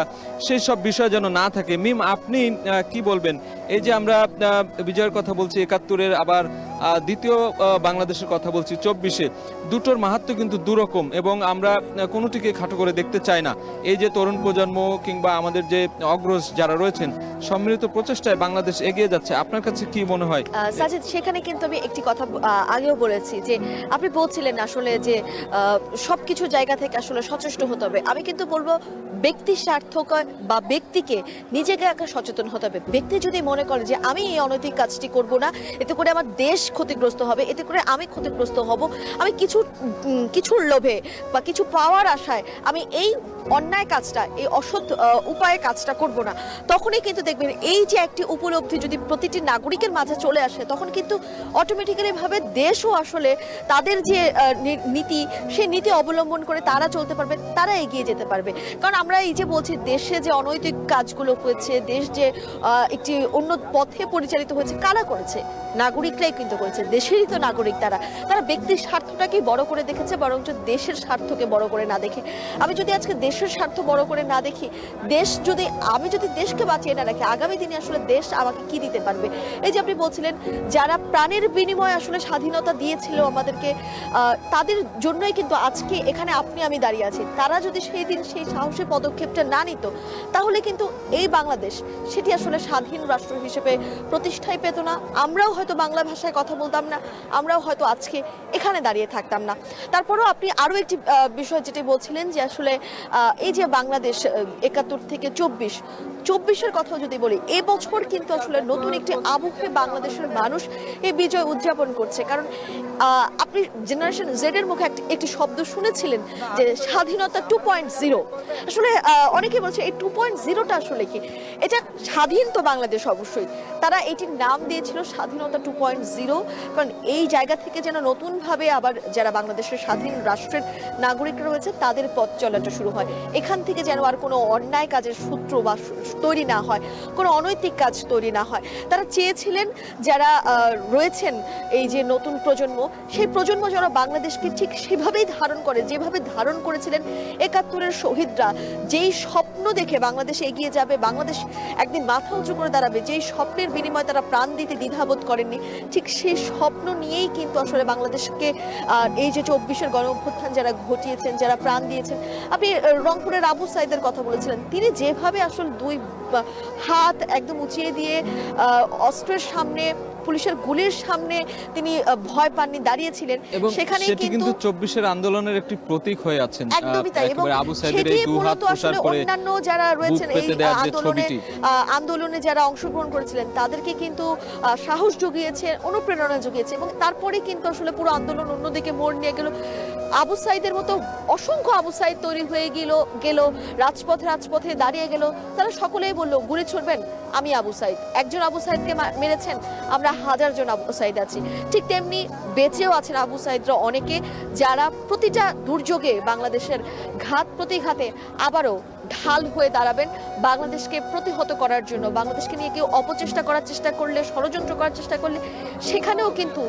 S2: সেই সব বিষয় যেন না থাকে। মিম, আপনি কি বলবেন? এই যে আমরা বিজয়ের কথা বলছি 71-এর, আবার দ্বিতীয় বাংলাদেশের কথা বলছি 24-এ, দুটোর মাহাত্ম্য কিন্তু দুরকম এবং আমরা কোনোটিকে খাটো করে দেখতে চাই না। এই যে তরুণ প্রজন্ম কিংবা আমাদের যে অগ্রজ যারা রয়েছেন, সম্মিলিত প্রচেষ্টায় বাংলাদেশ এগিয়ে যাচ্ছে। আপনার কাছে কি মনে হয়?
S1: সাজিদ, সেখানে কিন্তু আমি একটি কথা আগেও বলেছি যে আপনি বলছিলেন আসলে যে সবকিছু জায়গা থেকে আসলে সচেষ্ট হতে হবে। আমি কিন্তু বলবো ব্যক্তি স্বার্থ বা ব্যক্তিকে নিজেকে একা সচেতন হতে হবে। ব্যক্তি যদি মনে করে যে আমি এই অনৈতিক কাজটি করব না, এতে করে আমার দেশ ক্ষতিগ্রস্ত হবে, এতে করে আমি ক্ষতিগ্রস্ত হব, আমি কিছুর লোভে বা কিছু পাওয়ার আশায় আমি এই অন্যায় কাজটা, এই অসৎ উপায়ে কাজটা করব না, তখনই কিন্তু দেখবেন এই যে একটি উপলব্ধি যদি প্রতিটি নাগরিকের মাঝে চলে আসে, তখন কিন্তু অটোমেটিক্যালি ভাবে দেশও আসলে তাদের যে নীতি, সেই নীতি অবলম্বন করে তারা চলতে পারবে, তারা এগিয়ে যেতে পারবে। কারণ আমরা এই যে বলছি দেশে যে অনৈতিক কাজগুলো হয়েছে, দেশ যে একটি অন্য পথে পরিচালিত হয়েছে, কারা করেছে? নাগরিকরাই কিন্তু করেছে, দেশেরই তো নাগরিক। তারা ব্যক্তির স্বার্থটাকেই বড় করে দেখেছে, বরঞ্চ দেশের স্বার্থকে বড় করে না দেখে। আমি যদি আজকে দেশের স্বার্থ বড় করে না দেখি, আমি যদি দেশকে বাঁচিয়ে না রাখি, আগামী দিনে আসলে দেশ আমাকে কি দিতে পারবে? এই যে আপনি বলছিলেন যারা প্রাণের বিনিময়ে আসলে স্বাধীনতা দিয়েছিল আমাদেরকে, তাদের জন্যই কিন্তু আজকে এখানে আমি দাঁড়িয়ে আছি। তারা যদি সেই দিন সেই সাহসী পদক্ষেপটা না নিত, তাহলে কিন্তু এই বাংলাদেশ সেটি আসলে স্বাধীন রাষ্ট্র হিসেবে প্রতিষ্ঠাই পেত না। আমরাও হয়তো বাংলা ভাষায় কথা বলতাম না, আমরাও হয়তো আজকে এখানে দাঁড়িয়ে থাকতাম না। তারপরেও আপনি আরো একটি বিষয় যেটি বলছিলেন যে আসলে এই যে বাংলাদেশ 71 থেকে 24 24-এর কথা যদি বলি, এবছর কিন্তু আসলে নতুন একটি আবহে বাংলাদেশের মানুষ এই বিজয় উদযাপন করছে। কারণ আপনি জেনারেশন জেড এর মুখে একটি শব্দ শুনেছিলেন যে স্বাধীনতা 2.0। আসলে অনেকে বলছে এই 2.0টা আসলে কি? এটা স্বাধীন তো বাংলাদেশ অবশ্যই, তারা এটির নাম দিয়েছিল স্বাধীনতা 2.0, কারণ এই জায়গা থেকে যেন নতুনভাবে আবার যারা বাংলাদেশের স্বাধীন রাষ্ট্রের নাগরিক রয়েছে তাদের পথ চলাটা শুরু হয়। এখান থেকে যেন আর কোনো অন্যায় কাজের সূত্র বা তৈরি না হয়, কোনো অনৈতিক কাজ তৈরি না হয়। তারা চেয়েছিলেন যারা রয়েছেন এই যে নতুন প্রজন্ম, সেই প্রজন্ম যারা বাংলাদেশকে ঠিক সেভাবেই ধারণ করে, যেভাবে ধারণ করেছিলেন 71-এর শহীদরা, যেই স্বপ্ন দেখে বাংলাদেশ এগিয়ে যাবে, বাংলাদেশ একদিন মাথা উঁচু করে দাঁড়াবে, যেই স্বপ্নের বিনিময়ে তারা প্রাণ দিতে দ্বিধাবোধ করেননি, ঠিক সেই স্বপ্ন নিয়েই কিন্তু আসলে বাংলাদেশকে এই যে 24-এর গণ অভ্যুত্থান যারা ঘটিয়েছেন, যারা প্রাণ দিয়েছেন। আপনি রংপুরের আবু সাইদের কথা বলেছিলেন, তিনি যেভাবে আসলে দুই হাত একদম উঁচিয়ে দিয়ে অস্ত্রের সামনে, পুলিশের গুলির সামনে তিনি ভয় পাননি, দাঁড়িয়েছিলেন,
S2: এবং
S1: সেখানে
S2: সেটি কিন্তু 24-এর আন্দোলনের একটি প্রতীক হয়ে আছেন।
S1: একদমই তাই। এবং
S2: আবু সাইদের এই দুই হাত প্রসার করে
S1: অন্যান্য যারা রয়েছেন এই
S2: ছবিটি,
S1: আন্দোলনে যারা অংশগ্রহণ করেছিলেন তাদেরকে কিন্তু সাহস জুগিয়েছে, অনুপ্রেরণা জুগিয়েছে, এবং তারপরে কিন্তু আসলে পুরো আন্দোলন অন্যদিকে মোড় নিয়ে গেল। আবু সাইদের মতো অসংখ্য আবু সাইদ তৈরি হয়ে গেল, রাজপথে দাঁড়িয়ে গেল। তারা সকলেই বলল, গুলি ছুড়বেন, আমি আবু সাইদ। একজন আবু সাইদকে মেরেছেন, আমরা হাজারজন আবু সাইদ আছি। ঠিক তেমনি বেঁচেও আছেন আবু সাইদরা অনেকে, যারা প্রতিটা দুর্যোগে বাংলাদেশের ঘাত প্রতিঘাতে আবারও ঢাল হয়ে দাঁড়াবেন বাংলাদেশকে প্রতিহত করার জন্য। বাংলাদেশকে নিয়ে কেউ অপচেষ্টা করার চেষ্টা করলে, ষড়যন্ত্র করার চেষ্টা করলে, সেখানেও কিন্তু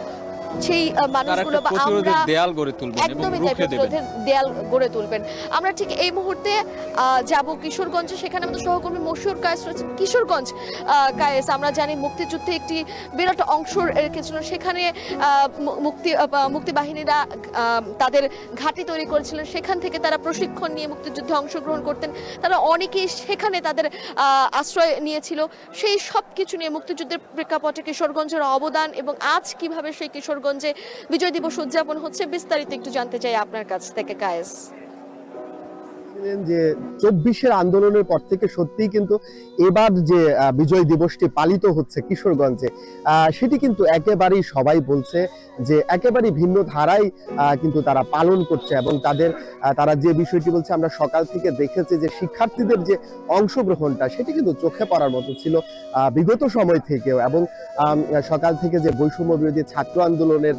S1: সেই মানুষগুলো বা আমরা
S2: দেয়াল গড়ে তুলবেন,
S1: একদমই তাই, প্রতিরোধের দেয়াল গড়ে তুলবেন। আমরা ঠিক এই মুহূর্তে যাব কিশোরগঞ্জে, সেখানে আমাদের সহকর্মী মশিউর কায়েস রয়েছেন। কিশোরগঞ্জ কায়েস, আমরা জানি মুক্তিযুদ্ধে একটি বিরাট অংশ রেখেছিল, সেখানে মুক্তি বাহিনীরা তাদের ঘাঁটি তৈরি করেছিলেন, সেখান থেকে তারা প্রশিক্ষণ নিয়ে মুক্তিযুদ্ধে অংশগ্রহণ করতেন। তারা অনেকেই সেখানে তাদের আশ্রয় নিয়েছিল। সেই সব কিছু নিয়ে মুক্তিযুদ্ধের প্রেক্ষাপটে কিশোরগঞ্জের অবদান এবং আজ কিভাবে সেই কিশোরগঞ্জে বিজয় দিবস উদযাপন হচ্ছে, বিস্তারিত একটু জানতে চাই আপনার কাছ থেকে কায়েস।
S8: যে 24-এর আন্দোলনের পর থেকে সত্যিই কিন্তু এবার যে বিজয় দিবসটি পালিত হচ্ছে কিশোরগঞ্জে, সেটি কিন্তু একেবারেই সবাই বলছে যে একেবারেই ভিন্ন ধারায় কিন্তু তারা পালন করছে। এবং তারা যে বিষয়টি বলছে, আমরা সকাল থেকে দেখেছি যে শিক্ষার্থীদের যে অংশগ্রহণটা সেটি কিন্তু চোখে পড়ার মতো ছিল বিগত সময় থেকেও। এবং সকাল থেকে যে বৈষম্য বিরোধী ছাত্র আন্দোলনের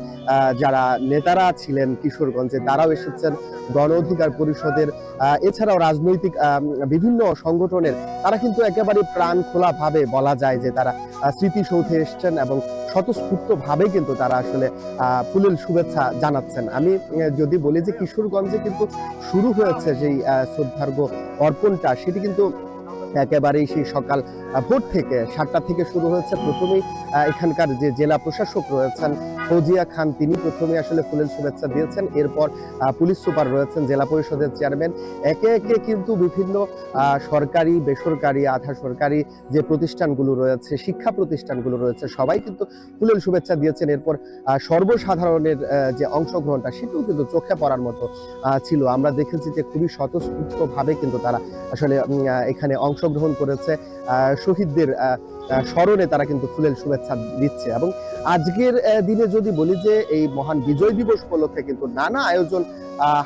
S8: যারা নেতারা ছিলেন কিশোরগঞ্জে, তারাও এসেছেন, গণ অধিকার পরিষদের, এছাড়াও রাজনৈতিক বিভিন্ন সংগঠনের, তারা কিন্তু একেবারে প্রাণ খোলা ভাবে বলা যায় যে তারা স্মৃতিসৌধে এসছেন এবং স্বতঃস্ফূর্ত ভাবে কিন্তু তারা আসলে ফুলেল শুভেচ্ছা জানাচ্ছেন। আমি যদি বলি যে কিশোরগঞ্জে কিন্তু শুরু হয়েছে যেই শ্রদ্ধার্ঘ্য অর্পণটা, সেটি কিন্তু একেবারেই সেই সকাল ভোর থেকে 7টা থেকে শুরু হয়েছে। প্রথমেই এখানকার যে জেলা প্রশাসক রয়েছেন ফৌজিয়া খান, তিনি প্রথমে আসলে ফুলেল শুভেচ্ছা দিয়েছেন। এরপর পুলিশ সুপার রয়েছেন, জেলা পরিষদের চেয়ারম্যান, একে একে কিন্তু বিভিন্ন সরকারি, বেসরকারি, আধা সরকারি যে প্রতিষ্ঠানগুলো রয়েছে, শিক্ষা প্রতিষ্ঠানগুলো রয়েছে, সবাই কিন্তু ফুলেল শুভেচ্ছা দিয়েছেন। এরপর সর্বসাধারণের যে অংশগ্রহণটা, সেটাও কিন্তু চোখে পড়ার মতো ছিল। আমরা দেখেছি যে খুবই স্বতঃস্ফূর্ত ভাবে কিন্তু তারা আসলে এখানে অংশগ্রহণ করেছে, শহীদদের স্মরণে তারা কিন্তু ফুলেল শুভেচ্ছা দিচ্ছে। এবং আজকের দিনে যদি বলি যে এই মহান বিজয় দিবস উপলক্ষে কিন্তু নানা আয়োজন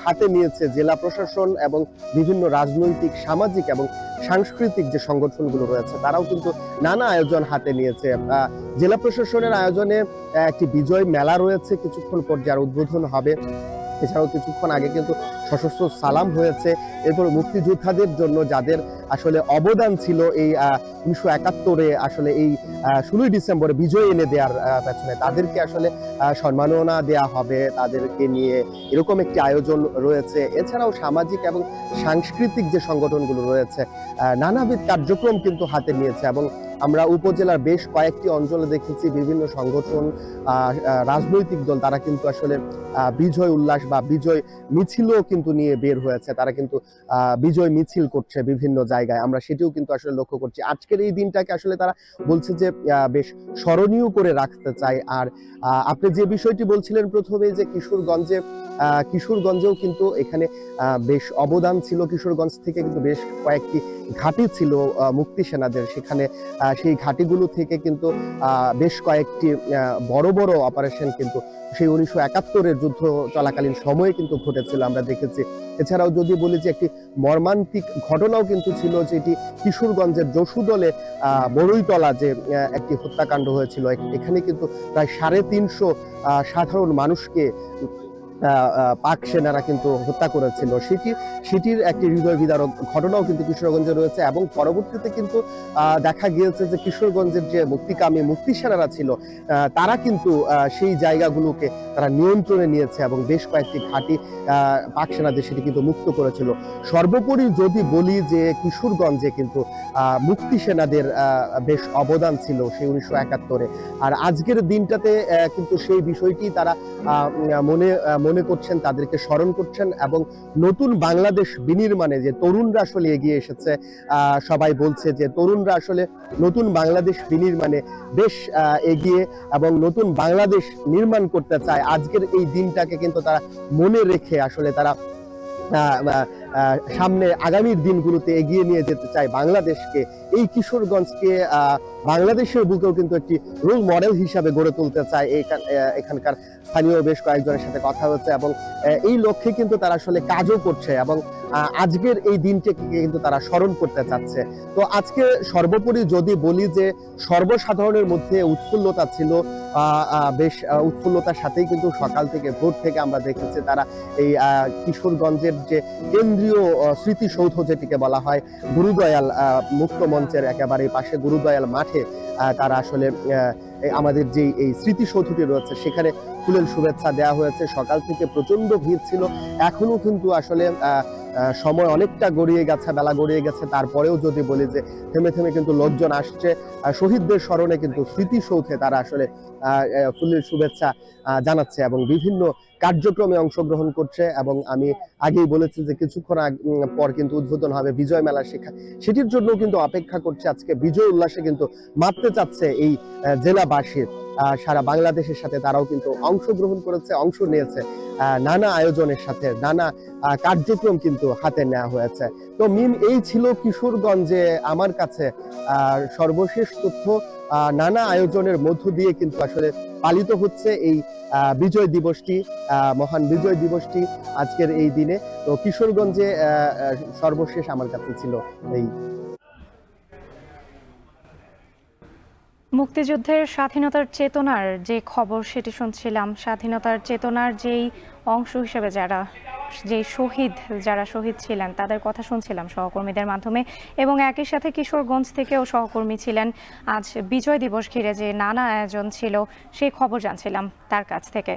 S8: হাতে নিয়েছে জেলা প্রশাসন এবং বিভিন্ন রাজনৈতিক, সামাজিক এবং সাংস্কৃতিক যে সংগঠনগুলো রয়েছে, তারাও কিন্তু নানা আয়োজন হাতে নিয়েছে। জেলা প্রশাসনের আয়োজনে একটি বিজয় মেলা রয়েছে, কিছুক্ষণ পর যার উদ্বোধন হবে। এছাড়াও কিছুক্ষণ আগে কিন্তু সশস্ত্র সালাম হয়েছে। এরপর মুক্তিযোদ্ধাদের জন্য যাদের আসলে অবদান ছিল এই 1971-এ আসলে এই 16ই ডিসেম্বরে বিজয় এনে দেওয়ার পেছনে, তাদেরকে আসলে সম্মাননা দেয়া হবে, তাদেরকে নিয়ে এরকম একটি আয়োজন রয়েছে। এছাড়াও সামাজিক এবং সাংস্কৃতিক যে সংগঠনগুলো রয়েছে, নানাবিধ কার্যক্রম কিন্তু হাতে নিয়েছে। এবং আমরা উপজেলার বেশ কয়েকটি অঞ্চলে দেখেছি বিভিন্ন সংগঠন, রাজনৈতিক দল তারা কিন্তু আসলে বিজয় উল্লাস বা বিজয় মিছিলও কিন্তু নিয়ে বের হয়েছে। তারা কিন্তু বিজয় মিছিল করছে বিভিন্ন জায়গায়, আমরা সেটিও কিন্তু আসলে লক্ষ্য করছি। আজকের এই দিনটাকে আসলে তারা বলছে যে বেশ স্মরণীয় করে রাখতে চায়। আর আপনি যে বিষয়টি বলছিলেন প্রথমে যে কিশোরগঞ্জেও কিন্তু এখানে বেশ অবদান ছিল। কিশোরগঞ্জ থেকে কিন্তু বেশ কয়েকটি ঘাঁটি ছিল মুক্তি সেনাদের, সেখানে সেই ঘাঁটিগুলো থেকে কিন্তু বেশ কয়েকটি বড় বড় অপারেশন কিন্তু সেই 1971-এর যুদ্ধ চলাকালীন সময়ে কিন্তু ঘটেছিল, আমরা দেখেছি। এছাড়াও যদি বলি যে একটি মর্মান্তিক ঘটনাও কিন্তু ছিল, যেটি কিশোরগঞ্জের যশোদলে বড়ইতলা যে একটি হত্যাকাণ্ড হয়েছিল। এখানে কিন্তু প্রায় 350 সাধারণ মানুষকে পাক সেনারা কিন্তু হত্যা করেছিল। সেটির একটি হৃদয় বিদারক ঘটনাও কিন্তু কিশোরগঞ্জে রয়েছে। এবং পরবর্তীতে কিন্তু দেখা গিয়েছে যে কিশোরগঞ্জের যে মুক্তি সেনারা ছিল তারা কিন্তু সেই জায়গাগুলোকে তারা নিয়ন্ত্রণে নিয়েছে এবং বেশ কয়েকটি ঘাঁটি পাক সেনাদের সেটি কিন্তু মুক্ত করেছিল। সর্বোপরি যদি বলি যে কিশোরগঞ্জে কিন্তু মুক্তি সেনাদের বেশ অবদান ছিল সেই 1971-এ। আর আজকের দিনটাতে কিন্তু সেই বিষয়টি তারা মনে করছেন, তাদেরকে স্মরণ করছেন এবং নতুন বাংলাদেশ বিনির্মাণে যে তরুণরা আসলে এগিয়ে এসেছে, সবাই বলছে যে তরুণরা আসলে নতুন বাংলাদেশ বিনির্মাণে বেশ এগিয়ে এবং নতুন বাংলাদেশ নির্মাণ করতে চায়। আজকের এই দিনটাকে কিন্তু তারা মনে রেখে আসলে তারা সামনে আগামীর দিনগুলোতে এগিয়ে নিয়ে যেতে চায় বাংলাদেশকে। এই কিশোরগঞ্জকে বাংলাদেশের বুকেও কিন্তু একটি রোল মডেল হিসাবে গড়ে তুলতে চায় এখানকার স্থানীয় বেশ কয়েকজনের সাথে কথা হচ্ছে এবং এই লক্ষ্যে কিন্তু তারা আসলে কাজও করছে এবং আজকের এই দিনটিকে কিন্তু তারা স্মরণ করতে চাচ্ছে। তো আজকে সর্বোপরি যদি বলি যে সর্বসাধারণের মধ্যে উৎফুল্লতা ছিল, বেশ উৎফুল্লতার সাথেই কিন্তু সকাল থেকে ভোর থেকে আমরা দেখেছি তারা এই কিশোরগঞ্জের যে কেন্দ্রীয় স্মৃতিসৌধ যেটিকে বলা হয় গুরুদয়াল মুক্ত মঞ্চের একেবারে পাশে গুরুদয়াল মাঠে তারা আসলে আমাদের যে এই স্মৃতিসৌধটি রয়েছে সেখানে ফুলের শুভেচ্ছা দেওয়া হয়েছে। সকাল থেকে প্রচন্ড ভিড় ছিল, এখনো কিন্তু আসলে সময় অনেকটা গড়িয়ে গেছে, বেলা গড়িয়ে গেছে, তারপরেও যদি বলি যে থেমে থেমে কিন্তু লোকজন আসছে শহীদদের স্মরণে কিন্তু স্মৃতিসৌধে তারা আসলে ফুলের শুভেচ্ছা জানাচ্ছে এবং বিভিন্ন কার্যক্রমে অংশগ্রহণ করছে। এবং আমি আগেই বলেছি যে কিছুক্ষণ পর কিন্তু উদ্বোধন হবে বিজয় মেলা, সেটির জন্য কিন্তু অপেক্ষা করছে। আজকে বিজয় উল্লাসে কিন্তু মাততে চাচ্ছে এই জেলাবাসী। সারা বাংলাদেশের সাথে তারাও কিন্তু অংশগ্রহণ করেছে, অংশ নিয়েছে, নানা আয়োজনের সাথে নানা কার্যক্রম কিন্তু হাতে নেওয়া হয়েছে। তো এই ছিল কিশোরগঞ্জে আমার কাছে সর্বশেষ তথ্য। নানা আয়োজনের মধ্য দিয়ে কিন্তু আসলে পালিত হচ্ছে এই বিজয় দিবসটি, মহান বিজয় দিবসটি আজকের এই দিনে। তো কিশোরগঞ্জে সর্বশেষ আমার কাছে ছিল এই।
S9: মুক্তিযুদ্ধের স্বাধীনতার চেতনার যে খবর সেটি শুনছিলাম। স্বাধীনতার চেতনার যেই অংশ হিসেবে যারা শহীদ ছিলেন তাদের কথা শুনছিলাম সহকর্মীদের মাধ্যমে, এবং একই সাথে কিশোরগঞ্জ থেকেও সহকর্মী ছিলেন। আজ বিজয় দিবস ঘিরে যে নানা আয়োজন ছিল সেই খবর জানছিলাম তার কাছ থেকে।